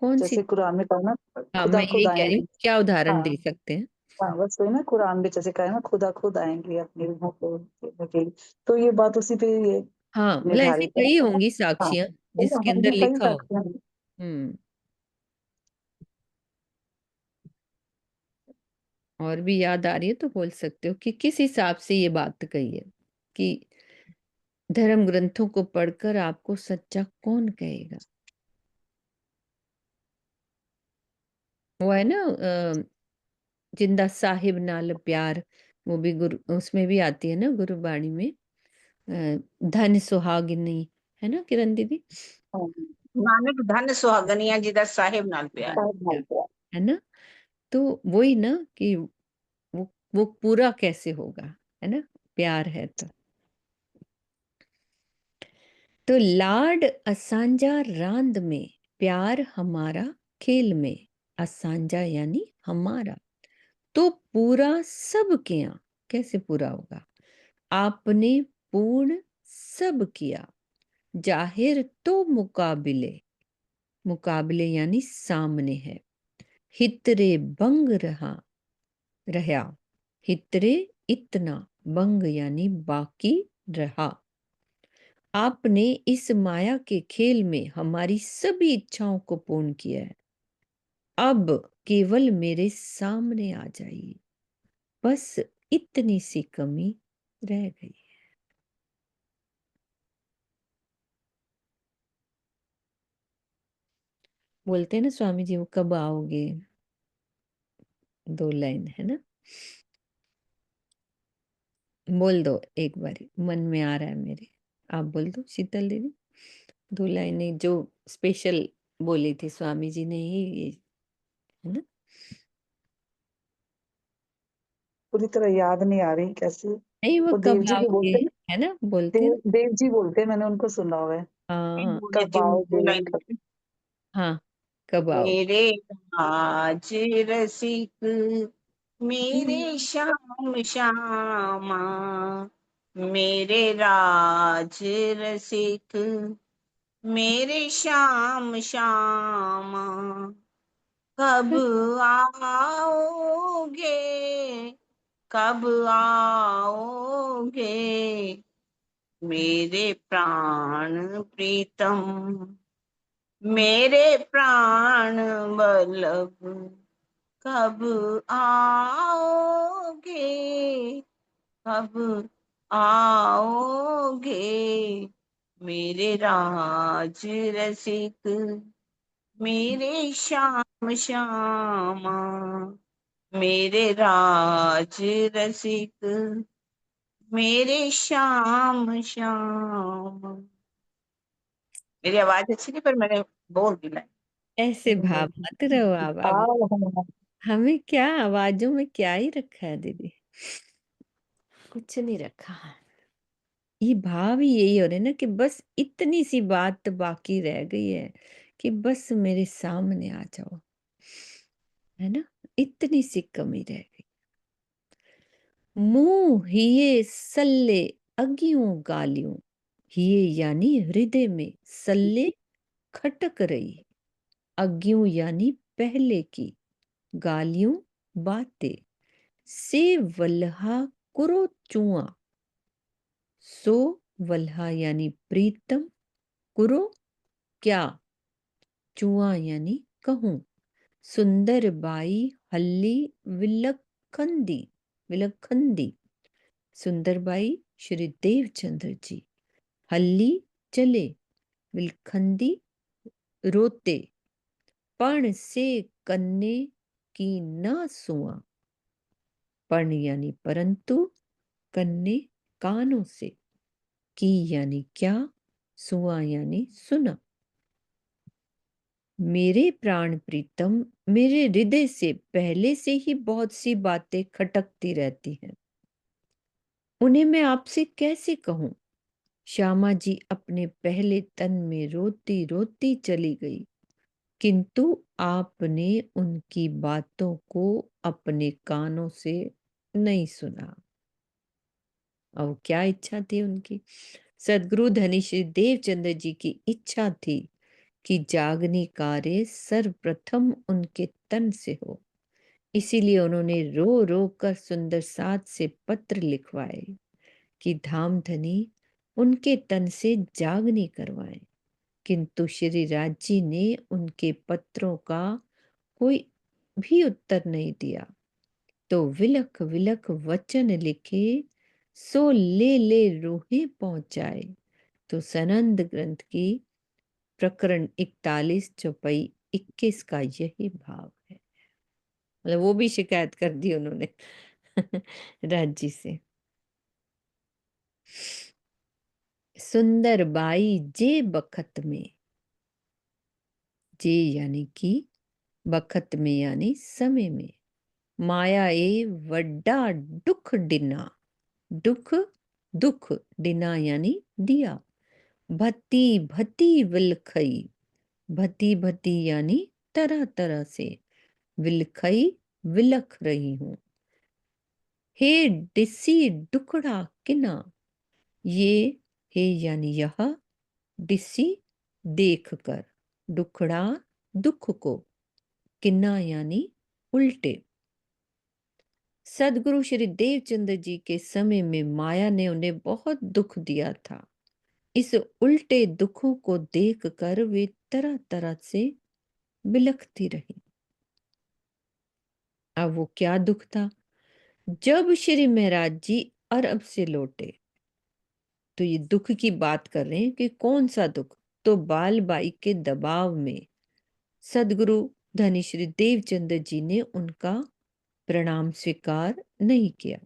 [SPEAKER 1] कौन सी।
[SPEAKER 4] जैसे कुरान में कहा ना,
[SPEAKER 1] हाँ,
[SPEAKER 4] खुदा
[SPEAKER 1] मैं
[SPEAKER 4] खुद
[SPEAKER 1] यही कह रही
[SPEAKER 4] आएंगे।
[SPEAKER 1] हूँ, क्या उदाहरण
[SPEAKER 4] हाँ
[SPEAKER 1] दे सकते हैं।
[SPEAKER 4] हाँ, बस वही ना, कुरान में जैसे कहा है ना, खुदा खुद आएंगे अपनी रूहों को देने के लिए। तो ये बात उसी पे ये
[SPEAKER 1] हाँ, मतलब ऐसी
[SPEAKER 4] निर्धारित है।
[SPEAKER 1] कई होंगी
[SPEAKER 4] हाँ,
[SPEAKER 1] साक्षियां
[SPEAKER 4] तो
[SPEAKER 1] जिसके अंदर
[SPEAKER 4] हमने कई
[SPEAKER 1] लिखा हो।
[SPEAKER 4] साक्षियां दी।
[SPEAKER 1] हम्म। और भी याद आ रही है तो बोल सकते हो कि किस हिसाब से ये बात कही है कि धर्म ग्रंथों को पढ़कर आपको सच्चा कौन कहेगा। वो है ना जिंदा साहिब नाल प्यार, वो भी गुरु उसमें भी आती है ना गुरुबाणी में, धन सुहागिनी, है ना किरण दीदी।
[SPEAKER 4] हाँ,
[SPEAKER 2] नानक धन सुहागनिया जी दा साहिब नाल प्यार।
[SPEAKER 4] साहब मानते हैं।
[SPEAKER 1] है ना, तो वही ना कि वो पूरा कैसे होगा, है ना, प्यार है तो लाड असांजा रांद में, प्यार हमारा खेल में, असांजा यानी हमारा, तो पूरा सब किया, कैसे पूरा होगा, आपने पूर्ण सब किया, जाहिर तो मुकाबिले, मुकाबले यानी सामने है, हितरे बंग रहा, हितरे इतना, बंग यानी बाकी रहा। आपने इस माया के खेल में हमारी सभी इच्छाओं को पूर्ण किया है। अब केवल मेरे सामने आ जाइए, बस इतनी सी कमी रह गई। बोलते हैं ना स्वामी जी, वो कब आओगे, 2 लाइन है ना, बोल दो एक बारी, मन में आ रहा है मेरे, आप बोल दो शीतल दीदी, 2 लाइनें जो स्पेशल बोली थी स्वामी जी ने ही, ये है ना।
[SPEAKER 4] पूरी तरह याद नहीं आ रही कैसे।
[SPEAKER 1] नहीं, वो
[SPEAKER 4] वो
[SPEAKER 1] कब
[SPEAKER 4] देव जी भी
[SPEAKER 1] आओगे,
[SPEAKER 4] बोलते हैं,
[SPEAKER 1] है ना, बोलते हैं ना।
[SPEAKER 4] देव जी बोलते हैं, मैंने उनको सुना हुआ है।
[SPEAKER 1] हाँ
[SPEAKER 2] बोल
[SPEAKER 4] कब
[SPEAKER 2] देती हूँ दो
[SPEAKER 4] आओगे
[SPEAKER 2] लाइन।
[SPEAKER 4] कब।
[SPEAKER 1] हाँ, कब आओ।
[SPEAKER 2] मेरे आज रसिक, मेरे श्याम श्यामा, मेरे राज रसिक, मेरे श्याम श्यामा, कब आओगे, कब आओगे, मेरे प्राण प्रीतम, मेरे प्राण वल्लभ, कब आओगे, कब आओगे, मेरे राज रसिक, मेरे श्याम श्यामा, मेरे राज रसिक, मेरे श्याम श्यामा। मेरी आवाज अच्छी नहीं, पर मैंने बोल दी लाइन।
[SPEAKER 1] ऐसे भाव मत रहो आप, अब हमें क्या आवाजों में क्या ही रखा है दीदी, कुछ नहीं रखा है। ये भाव ही यही हो रहे ना कि बस इतनी सी बात बाकी रह गई है कि बस मेरे सामने आ जाओ, है ना? इतनी सी कमी रह गई। मुंह हिये सल्ले अगियों गालियों, हिये यानी हृदय में, सल्ले खटक रही, अगियों यानी पहले की, गालियों बातें, से वल्हा कुरो चुआ, सो वल्हा यानी प्रीतम, कुरो क्या, चुआ यानी कहूं, सुंदर बाई हल्ली विलखंदी, विलखंदी, सुंदरबाई श्री देवचंद्र जी, हल्ली चले, विलखंदी रोते, पण से कन्ने की ना सुआ, पण यानी परंतु, कन्ने कानों से, की यानी क्या, सुआ यानी सुना। मेरे प्राण प्रीतम, मेरे हृदय से पहले से ही बहुत सी बातें खटकती रहती हैं, उन्हें मैं आपसे कैसे कहूं। श्यामा जी अपने पहले तन में रोती रोती चली गई, किंतु आपने उनकी बातों को अपने कानों से नहीं सुना। और क्या इच्छा थी उनकी? सदगुरु धनी श्री देवचंद्र जी की इच्छा थी कि जागनी कार्य सर्वप्रथम उनके तन से हो। इसीलिए उन्होंने रो रो कर सुंदर साथ से पत्र लिखवाए कि धाम धनी उनके तन से जागनी करवाएं। किंतु श्री राज जी ने उनके पत्रों का कोई भी उत्तर नहीं दिया, तो विलख विलख वचन लिखे, सो ले ले रूहें पहुंचाए। तो सनंद ग्रंथ की प्रकरण 41 चौपाई 21 का यही भाव है। मतलब वो भी शिकायत कर दी उन्होंने राज जी से। सुंदर बाई जे बखत में, जे यानी कि, बखत में यानी समय में, माया ए वड्डा दुख डिना, दुख दुख, डिना यानी दिया, भती भती विलखई, भती भती यानी तरह तरह से, विलखई विलख रही हूं। हे डिसी डुकड़ा किना, ये हे यानी यह, डिसी देख कर, डुकड़ा दुख को, किन्ना यानी उल्टे। सदगुरु श्री देवचंद्र जी के समय में माया ने उन्हें बहुत दुख दिया था। इस उल्टे दुखों को देखकर वे तरह तरह से बिलखती रही। अब वो क्या दुख था? जब श्री महाराज जी अरब से लौटे, तो ये दुख की बात कर रहे हैं कि कौन सा दुख? तो बालबाई के दबाव में सदगुरु धनी श्री देवचंद्र जी ने उनका प्रणाम स्वीकार नहीं किया।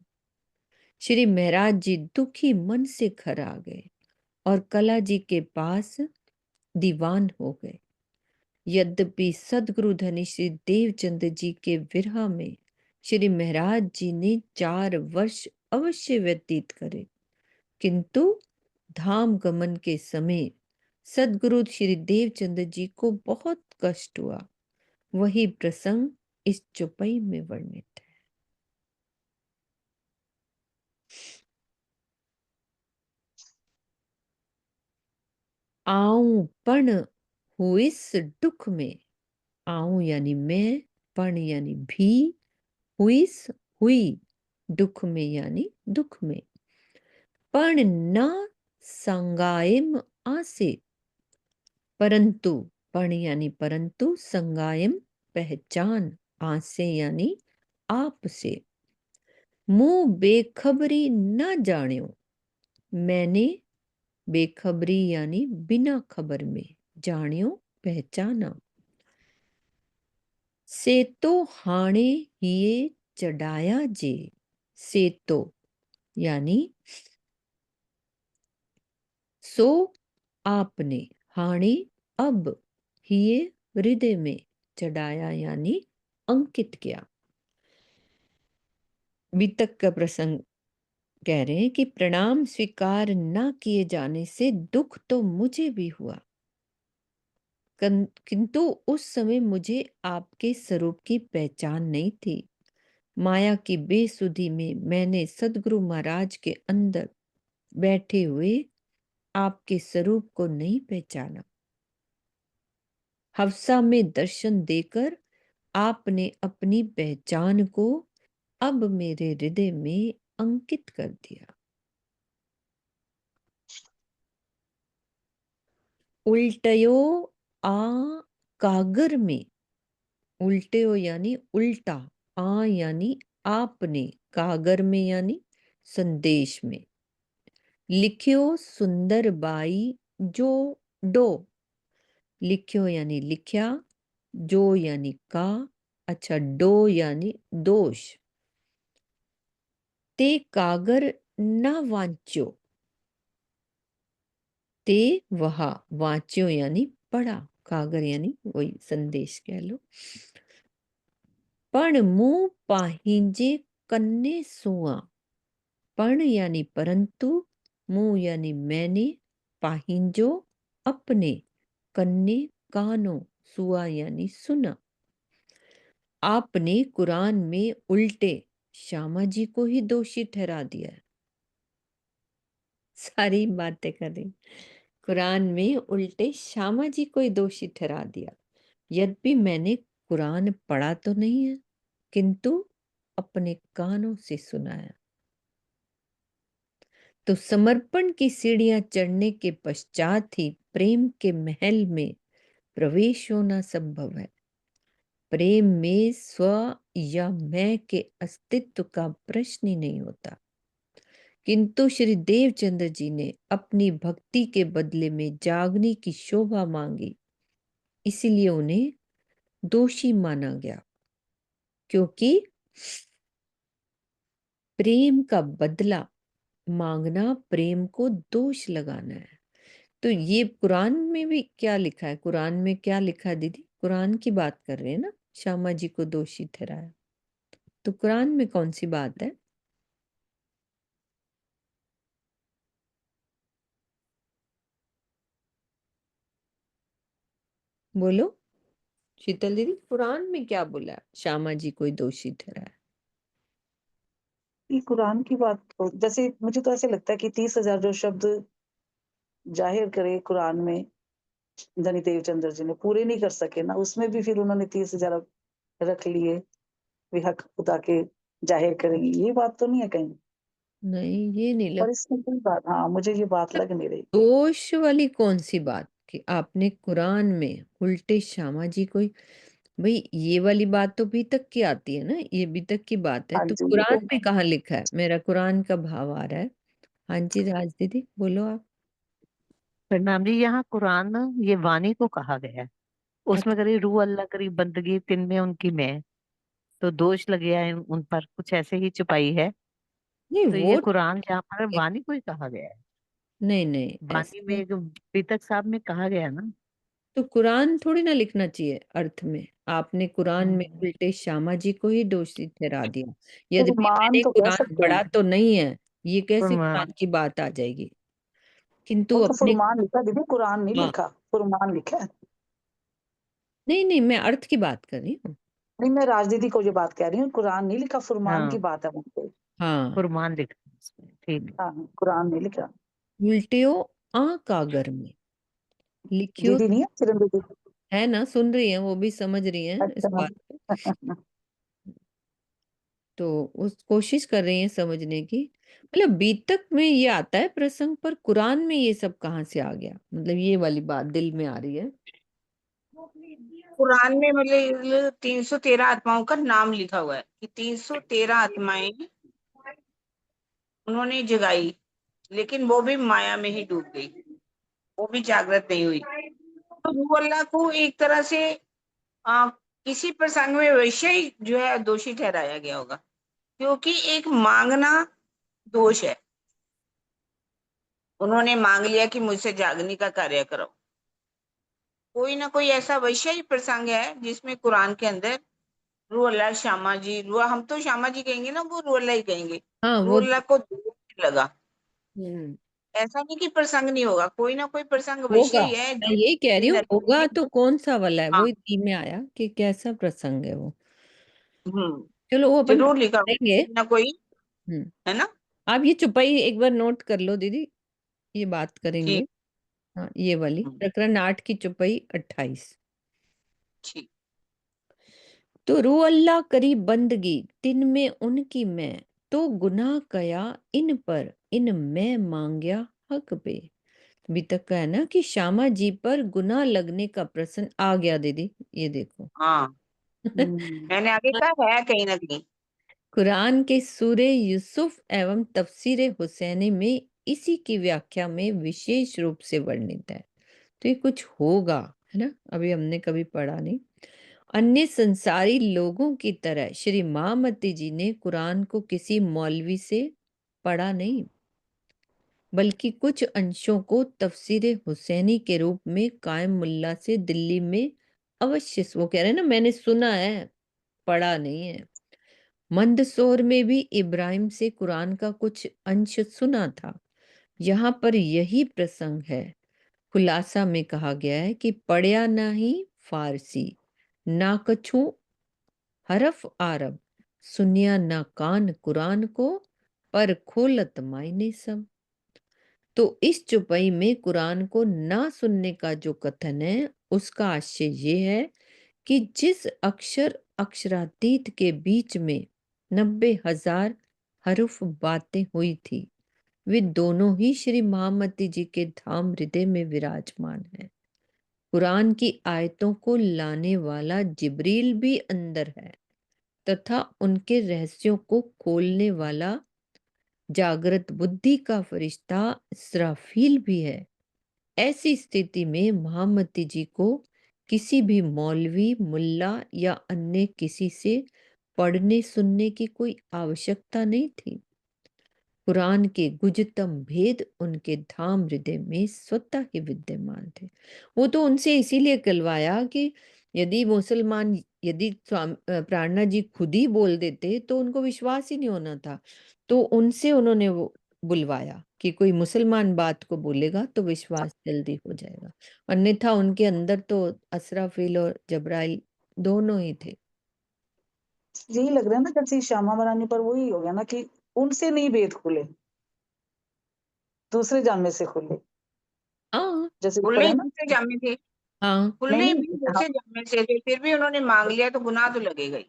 [SPEAKER 1] श्री महाराज जी दुखी मन से घर आ गए और कला जी के पास दीवान हो गए। यद्यपि सदगुरु धनी श्री देवचंद्र जी के विरह में श्री महाराज जी ने 4 वर्ष अवश्य व्यतीत करे, किंतु धाम गमन के समय सदगुरु श्री देवचंद्र जी को बहुत कष्ट हुआ। वही प्रसंग इस चौपाई में वर्णित है। आऊं पण हुइस दुख में, आऊं यानी मैं, पण यानी भी, हुइस हुई, दुख में यानी दुख में, पण न संगायम आसे, परंतु, पण यानी परंतु, संगायम पहचान, आसे यानी आप से, मुंह बेखबरी न जान्यो, मैंने बेखबरी यानी बिना खबर में, जान्यो पहचाना, से तो हाणे हिये चढ़ाया जे, से तो यानी सो आपने, हाणे अब, हिये हृदय में, चढ़ाया यानी अंकित किया। वितक का प्रसंग कह रहे हैं कि प्रणाम स्वीकार न किए जाने से दुख तो मुझे भी हुआ। किंतु उस समय मुझे आपके स्वरूप की पहचान नहीं थी। माया की बेसुधी में मैंने सदगुरु महाराज के अंदर बैठे हुए आपके स्वरूप को नहीं पहचाना। हफ्सा में दर्शन देकर आपने अपनी पहचान को अब मेरे हृदय में अंकित कर दिया। उल्टयो आ कागर में, उल्टयो यानी उल्टा, आ यानी आपने, कागर में यानी संदेश में, लिख्यो सुंदर बाई जो डो, लिख्यो यानी लिख्या, जो यानी का, अच्छा डो यानी दोष, ते कागर न वांच्यो, ते वहा, वांच्यो यानी पढ़ा, कागर यानी वही संदेश कह लो, पण मुंह पाहिंजे कन्ने सुआ, पण यानी परंतु, मुंह यानी मैंने, पाहिंजो अपने, कन्ने कानों, सुआ यानी सुना। आपने कुरान में उल्टे श्यामा जी को ही दोषी ठहरा दिया है। सारी बातें कर रही, कुरान में उल्टे श्यामा जी को ही दोषी ठहरा दिया। यद्यपि मैंने कुरान पढ़ा तो नहीं है, किंतु अपने कानों से सुना है। तो समर्पण की सीढ़ियां चढ़ने के पश्चात ही प्रेम के महल में प्रवेश होना संभव है। प्रेम में स्व या मैं के अस्तित्व का प्रश्न ही नहीं होता। किंतु श्री देवचंद्र जी ने अपनी भक्ति के बदले में जागने की शोभा मांगी, इसीलिए उन्हें दोषी माना गया, क्योंकि प्रेम का बदला मांगना प्रेम को दोष लगाना है। तो ये कुरान में भी क्या लिखा है? कुरान में क्या लिखा है दीदी? कुरान की बात कर रहे हैं ना, श्यामा जी को दोषी ठहराया। तो कुरान में कौन सी बात है? बोलो शीतल दीदी, कुरान में क्या बोला श्यामा जी को दोषी ठहराया?
[SPEAKER 4] ये कुरान की बात जैसे मुझे तो ऐसे लगता है कि 30,000 जो शब्द जाहिर करे कुरान में धनी देवचंद्र जी ने पूरे नहीं कर सके ना, उसमें भी फिर उन्होंने 30,000 रख लिए, वे हक खुदा के जाहिर करेंगे, ये बात तो नहीं है कहीं।
[SPEAKER 1] नहीं, ये नहीं
[SPEAKER 4] पर
[SPEAKER 1] लग,
[SPEAKER 4] इसमें कोई बात, हाँ मुझे ये बात लग नहीं रही।
[SPEAKER 1] दोष वाली कौन सी बात कि आपने कुरान में उल्टे श्यामा जी को भाई, ये वाली बात तो भी तक की आती है ना, ये भी तक की बात है।
[SPEAKER 4] हाँ
[SPEAKER 1] तो
[SPEAKER 4] जी, ये
[SPEAKER 1] कुरान
[SPEAKER 4] तो
[SPEAKER 1] में कहाँ लिखा है? मेरा कुरान का भाव आ रहा है। हाँ जी राज दीदी बोलो आप।
[SPEAKER 6] प्रणाम जी। यहाँ कुरान ये वाणी को कहा गया है, उसमें
[SPEAKER 1] अच्छा,
[SPEAKER 6] करी रू अल्लाह करी बंदगी तिन में उनकी मैं, तो दोष लग गया है उन पर, कुछ ऐसे ही छुपाई है।
[SPEAKER 1] नहीं
[SPEAKER 6] तो
[SPEAKER 1] वो
[SPEAKER 6] ये कुरान यहाँ पर
[SPEAKER 1] नहीं,
[SPEAKER 6] वाणी को ही कहा गया है।
[SPEAKER 1] नहीं
[SPEAKER 6] वाणी
[SPEAKER 1] ऐसा
[SPEAKER 6] में जो पीतक साहब में कहा गया है ना।
[SPEAKER 1] तो कुरान थोड़ी ना लिखना चाहिए अर्थ में। आपने कुरान में
[SPEAKER 6] हम्म।
[SPEAKER 1] उल्टे श्यामा जी को ही दोषी ठहरा दिया, यद्यपि
[SPEAKER 4] फुरमान
[SPEAKER 1] मैंने
[SPEAKER 4] तो कह
[SPEAKER 1] कुरान
[SPEAKER 4] सकते
[SPEAKER 1] पढ़ा
[SPEAKER 4] हैं,
[SPEAKER 1] तो नहीं है। ये कैसे
[SPEAKER 6] फुरमान।
[SPEAKER 1] कुरान की बात आ जाएगी? किंतु
[SPEAKER 4] वो तो
[SPEAKER 1] अपने,
[SPEAKER 4] फुरमान लिखा दीदी, कुरान नहीं
[SPEAKER 1] हाँ
[SPEAKER 4] लिखा, फुरमान लिखा है।
[SPEAKER 1] नहीं मैं अर्थ की बात कर रही हूँ।
[SPEAKER 4] नहीं, मैं राजदीदी को ये बात कह रही हूँ, कुरान नहीं लिखा, फुरमान की
[SPEAKER 6] हाँ,
[SPEAKER 4] बात है वहाँ पे।
[SPEAKER 1] हाँ,
[SPEAKER 6] फुरमान लिखा है इसमें, ठीक है।
[SPEAKER 4] हाँ, कुरान नहीं लिखा।
[SPEAKER 1] उल्टियो आ कागर में, लिखियो,
[SPEAKER 4] दीदी नहीं है किरण दीदी?
[SPEAKER 1] है ना, सुन रही है, वो भी समझ रही है इस
[SPEAKER 4] अच्छा।
[SPEAKER 1] बात को। तो उस कोशिश कर रही है समझने की। मतलब बीतक में ये आता है प्रसंग, पर कुरान में ये सब कहाँ से आ गया? मतलब ये वाली बात दिल में आ रही है।
[SPEAKER 2] कुरान में मतलब 313 आत्माओं का नाम लिखा हुआ है कि 313 आत्माएं उन्होंने जगाई, लेकिन वो भी माया में ही डूब गई, वो भी जागृत नहीं हुई। तो रूह अल्लाह को एक तरह से किसी प्रसंग में वैसे ही जो है दोषी ठहराया गया होगा, क्योंकि एक मांगना दोष है। उन्होंने मांग लिया कि मुझसे जागने का कार्य करो। कोई ना कोई ऐसा वैसे ही प्रसंग है जिसमें कुरान के अंदर रूह अल्लाह श्यामा जी, रूह हम तो श्यामा जी कहेंगे ना, वो रूह अल्लाह ही कहेंगे,
[SPEAKER 1] हाँ
[SPEAKER 2] रूह
[SPEAKER 1] वो,
[SPEAKER 2] अल्लाह को दोष लगा।
[SPEAKER 1] हम्म,
[SPEAKER 2] ऐसा नहीं कि प्रसंग नहीं होगा, कोई ना कोई प्रसंग अवश्य
[SPEAKER 1] होगा,
[SPEAKER 2] ही है
[SPEAKER 1] मैं
[SPEAKER 2] जो
[SPEAKER 1] यही कह रही हूँ,
[SPEAKER 2] नरेश
[SPEAKER 1] होगा
[SPEAKER 2] ने।
[SPEAKER 1] तो कौन सा वाला है,
[SPEAKER 2] हाँ,
[SPEAKER 1] वही थी में आया कि कैसा प्रसंग है वो।
[SPEAKER 2] हम्म,
[SPEAKER 1] चलो वो अपन
[SPEAKER 2] जरूर लिखा होगा,
[SPEAKER 1] करेंगे।
[SPEAKER 2] कोई ना कोई,
[SPEAKER 1] हम्म।
[SPEAKER 2] है ना।
[SPEAKER 1] आप ये चुपाई एक बार नोट कर लो दीदी, ये बात करेंगे।
[SPEAKER 2] ठीक।
[SPEAKER 1] हाँ, ये वाली
[SPEAKER 2] हम्म,
[SPEAKER 1] प्रकरण 8 की चुपाई 28।
[SPEAKER 2] ठीक।
[SPEAKER 1] तो रू अल्लाह करी बंदगी तिन में उनकी मैं, तो गुनाह कया इन पर इन मैं मांग्या हक पे। अभी तक का है ना कि श्यामा जी पर गुनाह लगने का प्रश्न आ गया दीदी, ये देखो।
[SPEAKER 2] हाँ, मैंने आगे कहा है कहीं ना कहीं।
[SPEAKER 1] कुरान के सूरे यूसुफ एवं तफसीरे हुसैनी में इसी की व्याख्या में विशेष रूप से वर्णित है। तो ये कुछ होगा, है ना, अभी हमने कभी पढ़ा नहीं। अन्य संसारी लोगों की तरह श्री महामती जी ने कुरान को किसी मौलवी से पढ़ा नहीं, बल्कि कुछ अंशों को तफसीरे हुसैनी के रूप में कायम मुल्ला से दिल्ली में अवश्य, वो कह रहे हैं ना, मैंने सुना है, पढ़ा नहीं है। मंदसौर में भी इब्राहिम से कुरान का कुछ अंश सुना था। यहाँ पर यही प्रसंग है। खुलासा में कहा गया है कि पढ़या ना ही फारसी, ना कछु हरफ आरब, सुनिया ना कान कुरान को, पर खोलत मायने सब। तो इस चौपाई में कुरान को ना सुनने का जो कथन है, उसका आशय ये है कि जिस अक्षर अक्षरातीत के बीच में 90,000 हरूफ बातें हुई थी, वे दोनों ही श्री महामती जी के धाम हृदय में विराजमान है। कुरान की आयतों को लाने वाला जिब्रील भी अंदर है, तथा उनके रहस्यों को खोलने वाला जागृत बुद्धि का फरिश्ता इसराफील भी है। ऐसी स्थिति में महामती जी को किसी भी मौलवी, मुल्ला या अन्य किसी से पढ़ने सुनने की कोई आवश्यकता नहीं थी। कुरान के गुजतम भेद उनके धाम हृदय में स्वतः ही विद्यमान थे। वो तो उनसे इसीलिए कहलवाया कि यदि मुसलमान, यदि प्राणनाथ जी खुद ही बोल देते तो उनको विश्वास ही नहीं होना था। तो उनसे उन्होंने वो बुलवाया कि कोई मुसलमान बात को बोलेगा तो विश्वास जल्दी हो जाएगा। अन्यथा उनके अंदर तो असराफील और जबराइल दोनों ही थे।
[SPEAKER 4] यही लग रहा है ना जैसे श्यामा महारानी पर वही हो गया ना कि उनसे नहीं भेद खुले, दूसरे जामे से खुले,
[SPEAKER 1] हाँ
[SPEAKER 4] जैसे ऊपर
[SPEAKER 2] खुले
[SPEAKER 4] है
[SPEAKER 2] ही
[SPEAKER 4] ना।
[SPEAKER 2] दूसरे जामे थे,
[SPEAKER 1] हाँ
[SPEAKER 4] नहीं
[SPEAKER 2] खुले भी
[SPEAKER 4] नहीं हाँ,
[SPEAKER 2] दूसरे जामे से थे, फिर भी उन्होंने मांग लिया तो गुनाह तो लगेगा ही।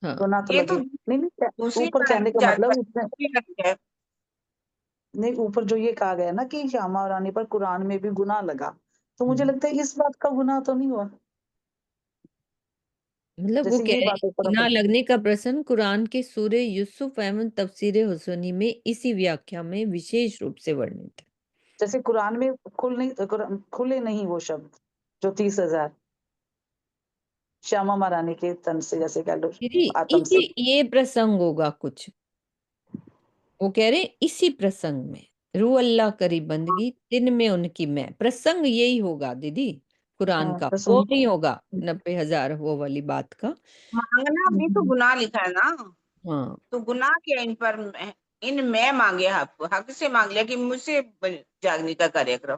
[SPEAKER 1] हाँ।
[SPEAKER 4] गुनाह तो
[SPEAKER 2] ये
[SPEAKER 4] लगे,
[SPEAKER 2] तो
[SPEAKER 4] नहीं नहीं
[SPEAKER 2] दूसरी
[SPEAKER 4] ऊपर कहने का
[SPEAKER 2] जाति
[SPEAKER 4] मतलब उसने,
[SPEAKER 2] का भी लग गया है।
[SPEAKER 4] नहीं ऊपर जो ये कहा गया ना कि श्यामा रानी पर कुरान में भी गुनाह लगा, तो मुझे लगता है इस बात का गुनाह तो नहीं हुआ,
[SPEAKER 1] मतलब वो
[SPEAKER 4] जैसे
[SPEAKER 1] कह
[SPEAKER 4] ये
[SPEAKER 1] रहे
[SPEAKER 4] बात
[SPEAKER 1] हैं
[SPEAKER 4] ऊपर
[SPEAKER 1] गुनाह लगने का प्रश्न कुरान के सूरे यूसुफ एवं तफसीरे हुसैनी में इसी व्याख्या में विशेष रूप से वर्णित है।
[SPEAKER 4] जैसे कुरान में खुले नहीं वो शब्द जो 30,000 श्यामा महारानी के तन से, जैसे कह लो
[SPEAKER 1] दीदी
[SPEAKER 4] आत्म से।
[SPEAKER 1] इसी ये प्रसंग होगा कुछ, वो कह रहे हैं इसी प्रसंग में रू अल्लाह करी बंदगी दिन में उनकी मैं, प्रसंग यही होगा दीदी कुरान
[SPEAKER 4] हाँ
[SPEAKER 1] का, वो
[SPEAKER 4] प्रसंग।
[SPEAKER 1] नहीं होगा 90,000 वो वाली बात का।
[SPEAKER 2] मांगना भी तो गुनाह लिखा है ना,
[SPEAKER 1] हाँ
[SPEAKER 2] तो गुनाह क्या इन पर, इन मैं मांगे हक, हक से मांग लिया कि मुझसे जागने का कार्यक्रम,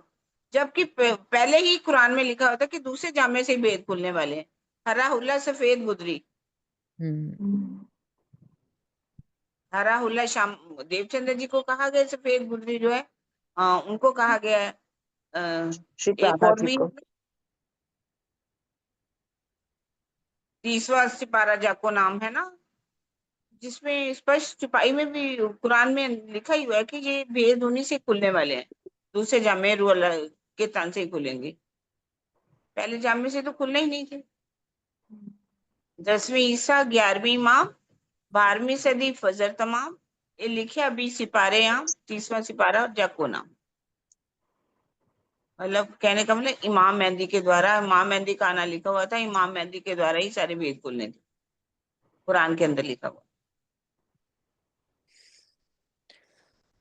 [SPEAKER 2] जबकि पहले ही कुरान में लिखा होता कि दूसरे जामे से ही भेद खुलने वाले हैं। हरा हुल्ला सफेद गुदरी,
[SPEAKER 1] हम्म
[SPEAKER 2] हरा हुल्ला श्याम देवचंद्र जी को कहा गया, सफेद गुदरी जो है उनको कहा गया है।
[SPEAKER 4] श्री
[SPEAKER 2] एक
[SPEAKER 4] प्रहलाद
[SPEAKER 2] और
[SPEAKER 4] जी
[SPEAKER 2] भी
[SPEAKER 4] को।
[SPEAKER 2] 30वां सिपारा जाको नाम है ना, जिसमें स्पष्ट सिपाही में भी कुरान में लिखा ही हुआ है कि ये भेद उन्हीं से खुलने वाले हैं, दूसरे जामे रूह अल्लाह के तन से ही खुलेंगे, पहले जामे से तो खुलने ही नहीं थे। 10वीं ईसा 11वीं माह 12वीं सदी फजर तमाम, ये लिखे अभी सिपारे आम 30वां सिपारा और जाको नाम। मतलब कहने का मतलब इमाम मेहंदी के द्वारा, इमाम मेहंदी का आना लिखा हुआ था, इमाम मेहंदी के द्वारा ही सारे भेद खुलने थे, कुरान के अंदर लिखा हुआ।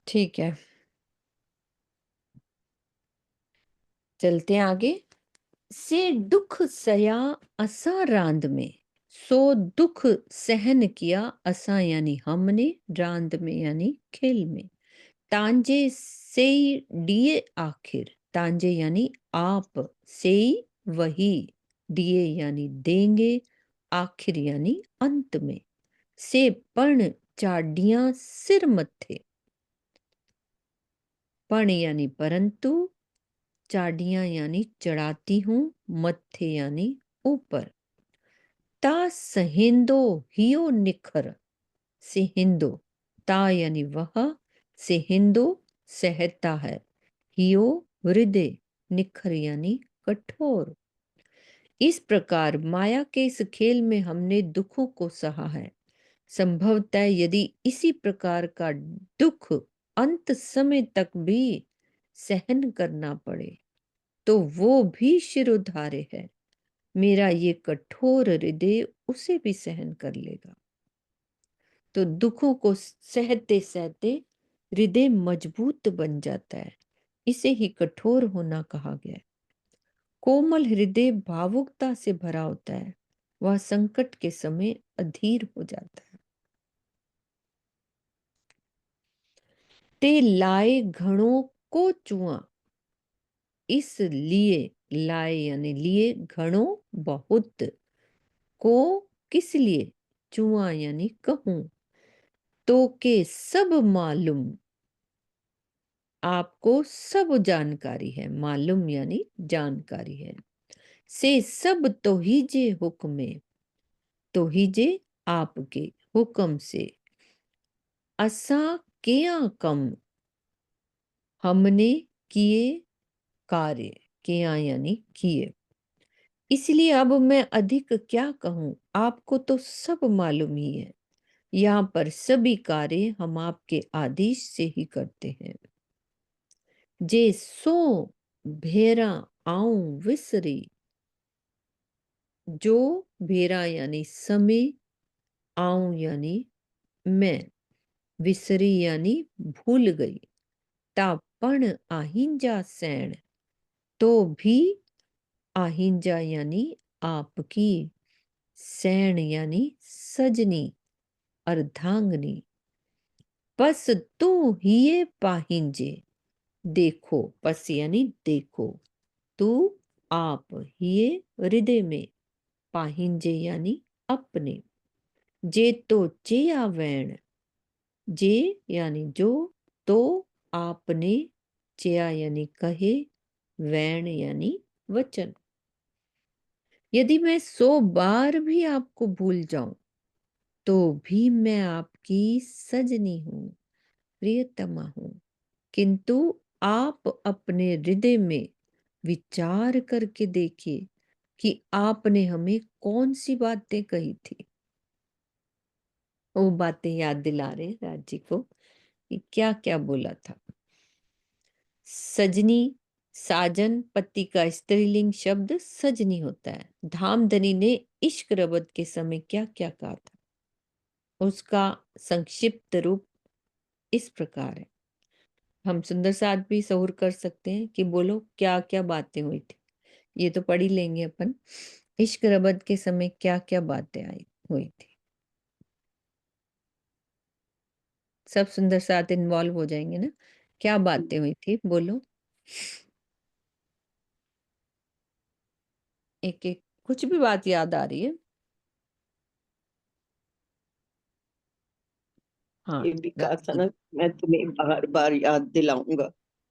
[SPEAKER 1] ठीक है, चलते हैं आगे। से दुख सया असा रांद में, सो दुख सहन किया असा यानी हमने, रांद में यानी खेल में। तांजे से डिये आखिर, तांजे यानी आप, से वही, दिए यानी देंगे, आखिर यानी अंत में, से पण चाडियां सिर मत्थे, पण यानी परंतु, चाडियां यानी चढ़ाती हूं, मत्थे यानी ऊपर। ता सहेंदो हियो निखर, सेहिंदो, ता यानी वह, सेहिंदो सहता है, हियो हृदय, निखर यानी कठोर। इस प्रकार माया के इस खेल में हमने दुखों को सहा है। संभवतः यदि इसी प्रकार का दुख अंत समय तक भी सहन करना पड़े तो वो भी शिरोधार्य है। मेरा ये कठोर हृदय उसे भी सहन कर लेगा। तो दुखों को सहते सहते हृदय मजबूत बन जाता है, इसे ही कठोर होना कहा गया है। कोमल हृदय भावुकता से भरा होता है, वह संकट के समय अधीर हो जाता है। ते लाए घड़ों को चुआ, इसलिए, लाए यानी लिए, घड़ों बहुत, को किस लिए, चुआ यानी कहूं, तो के सब मालूम, आपको सब जानकारी है, मालूम यानी जानकारी है, से सब तोहीजे हुक्मे, तोहीजे आपके हुक्म से, असा किया कम, हमने किए कार्य, किया यानी किए, इसलिए अब मैं अधिक क्या कहूं, आपको तो सब मालूम ही है। यहाँ पर सभी कार्य हम आपके आदेश से ही करते हैं। जे सो भेरा आऊं विसरी, जो भेरा यानी समय, आऊं यानी मैं, विसरी यानी भूल गई, तापण आहिंजा सैण, तो भी, आहिंजा यानी आपकी, सैण यानी सजनी, अर्धांगनी, पस तू हिये पाहिंजे, देखो, पस यानी देखो, तू आप, हिये हृदय में, पाहिंजे यानी अपने, जे तो चेया वैण, जे यानी जो, तो आपने, चेया यानी कहे, वैण यानी वचन। यदि मैं 100 बार भी आपको भूल जाऊं तो भी मैं आपकी सजनी हूं, प्रियतमा हूं, किंतु आप अपने हृदय में विचार करके देखिए कि आपने हमें कौन सी बातें कही थी। वो बातें याद दिला रहे राज जी को कि क्या क्या बोला था। सजनी, साजन, पति का स्त्रीलिंग शब्द सजनी होता है। धामधनी ने इश्क रबत के समय क्या क्या कहा था, उसका संक्षिप्त रूप इस प्रकार है। हम सुंदर साथ भी सहूर कर सकते हैं कि बोलो क्या क्या बातें हुई थी। ये तो पढ़ ही लेंगे अपन। इश्क रबत के समय क्या क्या बातें आई हुई थी, सब सुंदर साथ इन्वॉल्व हो जाएंगे ना। क्या बातें हुई थी बोलो, एक एक कुछ भी बात याद आ रही है। हाँ,
[SPEAKER 7] ये भी कहा था ना, मैं तुम्हें बार बार याद दिलाऊंगा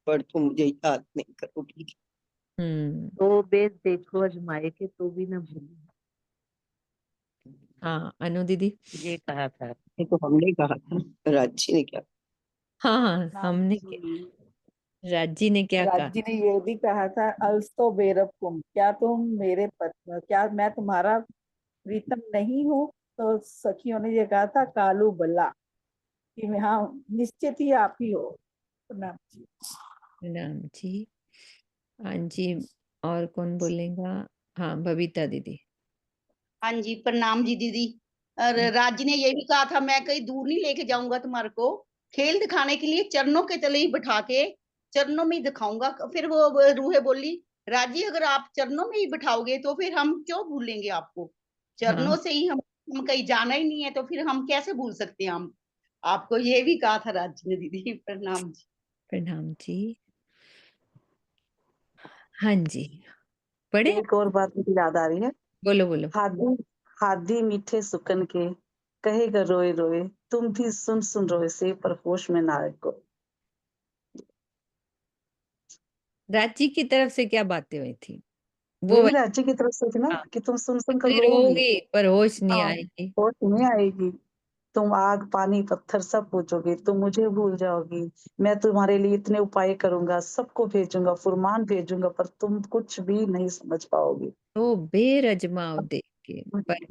[SPEAKER 7] पर तुम मुझे याद नहीं करोगी।
[SPEAKER 6] तो बेस देखो अजमाए के तो भी ना भूलो,
[SPEAKER 1] हाँ अनु दीदी,
[SPEAKER 6] ये कहा था।
[SPEAKER 7] ये तो हमने कहा था, राजी ने क्या।
[SPEAKER 1] हाँ हाँ
[SPEAKER 8] नाम
[SPEAKER 1] हमने
[SPEAKER 8] जी,
[SPEAKER 1] राजी ने क्या कहा।
[SPEAKER 8] राज जी ने ये भी कहा था, अल्स्तो बेरकुम, क्या तुम मेरे पति, क्या मैं तुम्हारा प्रीतम नहीं हूँ। तो सखियों ने ये कहा था, कालू बल्ला, कि हाँ निश्चित ही आप ही हो। प्रणाम जी।
[SPEAKER 1] राम जी, हाँ जी, और कौन बोलेगा। हाँ बबीता दीदी।
[SPEAKER 9] हाँ जी, प्रणाम जी दीदी। और राज जी ने ये भी कहा था, मैं कहीं दूर नहीं लेके जाऊंगा तुम्हारे को, खेल दिखाने के लिए चरणों के तले ही बिठा के चरणों में ही दिखाऊंगा। फिर वो रूहे बोली, राजी अगर आप चरणों में ही बिठाओगे तो फिर हम क्यों भूलेंगे आपको, चरणों
[SPEAKER 1] हाँ
[SPEAKER 9] से ही हम कहीं जाना ही नहीं है तो फिर हम कैसे भूल सकते हैं हम आपको। ये भी कहा था राज जी ने दीदी। प्रणाम जी।
[SPEAKER 1] प्रणाम जी। हाँ जी, पढ़े?
[SPEAKER 4] एक और बात मुझे याद आ रही है।
[SPEAKER 1] बोलो, बोलो।
[SPEAKER 4] हादी हादी मीठे सुकन के कहेगा रोए रोए, तुम भी सुन सुन रोए से पर होश में ना को।
[SPEAKER 1] रांची की तरफ से क्या बातें हुई थी? वो
[SPEAKER 4] यही
[SPEAKER 1] वाली।
[SPEAKER 4] राज्य की तरफ से थी ना
[SPEAKER 1] हाँ,
[SPEAKER 4] कि तुम सुन सुन कर
[SPEAKER 1] तुम
[SPEAKER 4] रोओगी।
[SPEAKER 1] रोओगे पर होश नहीं
[SPEAKER 4] हाँ,
[SPEAKER 1] आएगी।
[SPEAKER 4] होश नहीं आएगी। तुम आग पानी पत्थर सब पूछोगे, तुम मुझे भूल जाओगी। मैं तुम्हारे लिए इतने उपाय करूंगा, सबको भेजूंगा, फुरमान भेजूंगा, पर तुम कुछ भी नहीं समझ पाओगी।
[SPEAKER 1] तो बेरजमाव देख के पर।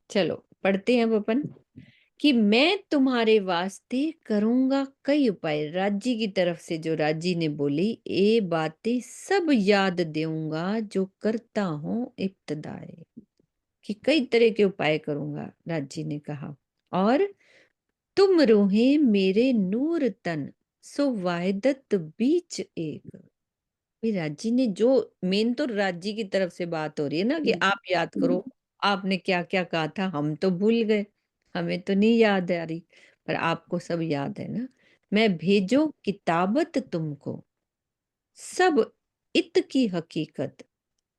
[SPEAKER 1] चलो पढ़ते हैं अब अपन कि मैं तुम्हारे वास्ते करूंगा कई उपाय। राजी की तरफ से जो राजी ने बोली, ये बातें सब याद दूंगा जो करता हूँ इब्तदाए, कि कई तरह के उपाय करूंगा, राजी ने कहा। और तुम रूहे मेरे नूर तन, सो वाहिदत बीच एक। भाई राजी ने जो, मेन तो राजी की तरफ से बात हो रही है ना कि आप याद करो आपने क्या क्या कहा था, हम तो भूल गए, हमें तो नहीं याद आ रही, पर आपको सब याद है ना। मैं भेजो किताबत तुमको, सब इत की हकीकत,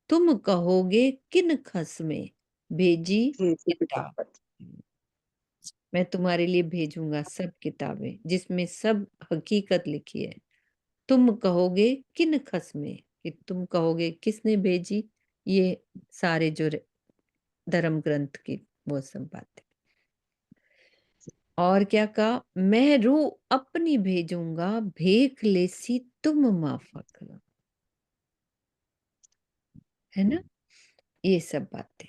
[SPEAKER 1] तुम कहोगे किन खस में भेजी किताब। मैं तुम्हारे लिए भेजूंगा सब किताबें जिसमें सब हकीकत लिखी है। तुम कहोगे किन खस में, कि तुम कहोगे किसने भेजी ये सारे जो धर्म ग्रंथ की वो सब बातें। और क्या कहा, मैं रूह अपनी भेजूंगा, भेख लेसी तुम माफक, है ना, ये सब बातें।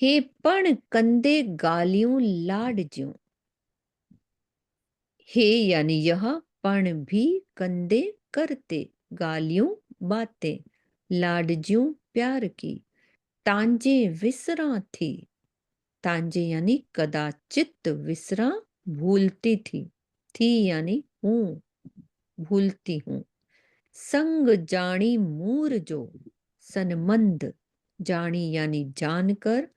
[SPEAKER 1] हे पण कंदे गालियों लाड ज्यों, हे यानी यह, पण भी कंदे करते, गालियों बातें, लाडज्यों प्यार की, तांजे विसरा थी, तांजे यानी कदाचित, विसरा भूलती थी यानी हूं, भूलती हूं। संग जानी मूर जो, सनमंद, जानी यानी जानकर,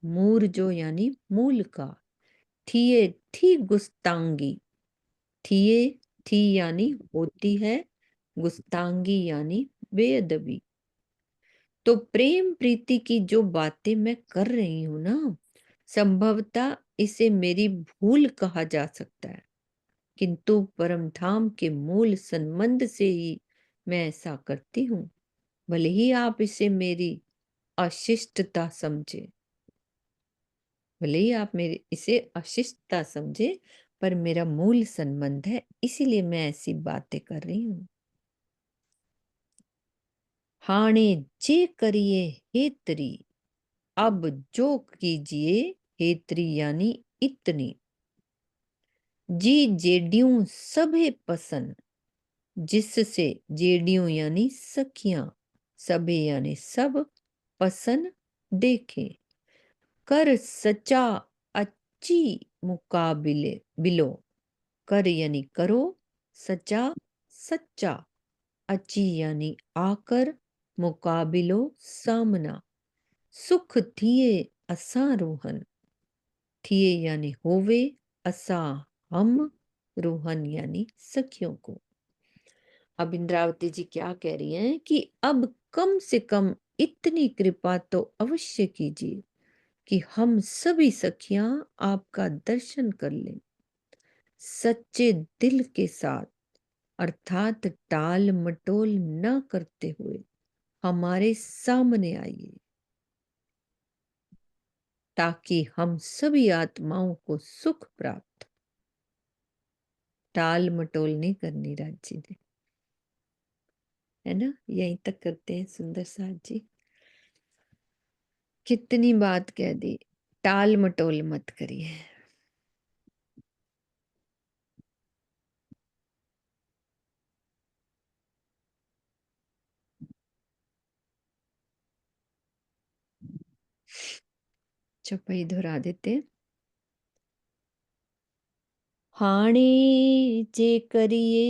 [SPEAKER 1] मूर जो यानी मूल का, थिए थी गुस्तांगी, थिए थी यानी होती है, गुस्तांगी यानी बेअदबी। तो प्रेम प्रीति की जो बातें मैं कर रही हूं ना, संभवतः इसे मेरी भूल कहा जा सकता है, किंतु परम धाम के मूल संबंध से ही मैं ऐसा करती हूँ। भले ही आप इसे मेरी अशिष्टता समझे, भले ही आप मेरे इसे अशिष्टता समझे, पर मेरा मूल संबंध है, इसीलिए मैं ऐसी बातें कर रही हूँ। हाणे जे करिए हेतरी, अब जो कीजिए, हेतरी यानी इतनी, जी जेडियों सभे पसंद, जिससे, जेडियों यानी सखियां, सभे यानी सब, पसंद देखे, कर सचा अच्छी मुकाबिले बिलो, कर यानी करो, सचा सच्चा, अच्छी यानी आकर, मुकाबिलो सामना, सुख थिए असा रोहन, थिए यानी होवे, असा हम, रोहन यानी सखियों को। अब इंद्रावती जी क्या कह रही हैं कि अब कम से कम इतनी कृपा तो अवश्य कीजिए कि हम सभी सखियां आपका दर्शन कर लें, सच्चे दिल के साथ, अर्थात टाल मटोल न करते हुए हमारे सामने आइए, ताकि हम सभी आत्माओं को सुख प्राप्त। टाल मटोल नहीं करनी राजी ने, है ना। यहीं तक करते हैं सुंदर साथ जी। कितनी बात कह दी, टाल मटोल मत करिए। चौपाई दोहरा देते। हाणे जे करिए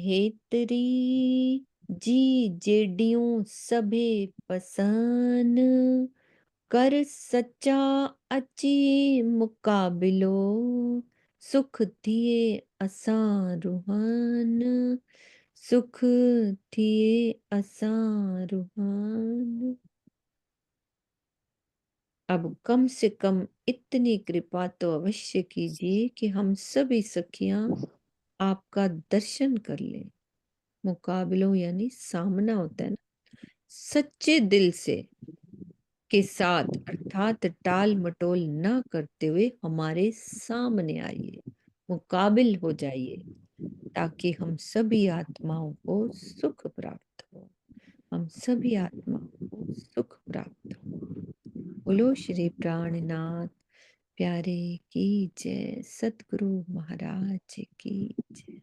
[SPEAKER 1] हेतरी, जी जेडियों सभे पसान, कर सच्चा अची मुकाबिलो, सुख थिए असां रूहान, सुख थिए असां रूहान। अब कम से कम इतनी कृपा तो अवश्य कीजिए कि हम सभी सखियां आपका दर्शन कर लें। मुकाबलो यानी सामना होता है ना, सच्चे दिल से के साथ अर्थात टाल मटोल न करते हुए हमारे सामने आइए, मुकाबिल हो जाइए, ताकि हम सभी आत्माओं को सुख प्राप्त हो, हम सभी आत्माओं को सुख प्राप्त हो। बोलो श्री प्राणनाथ प्यारे की जय, सतगुरु महाराज की जय।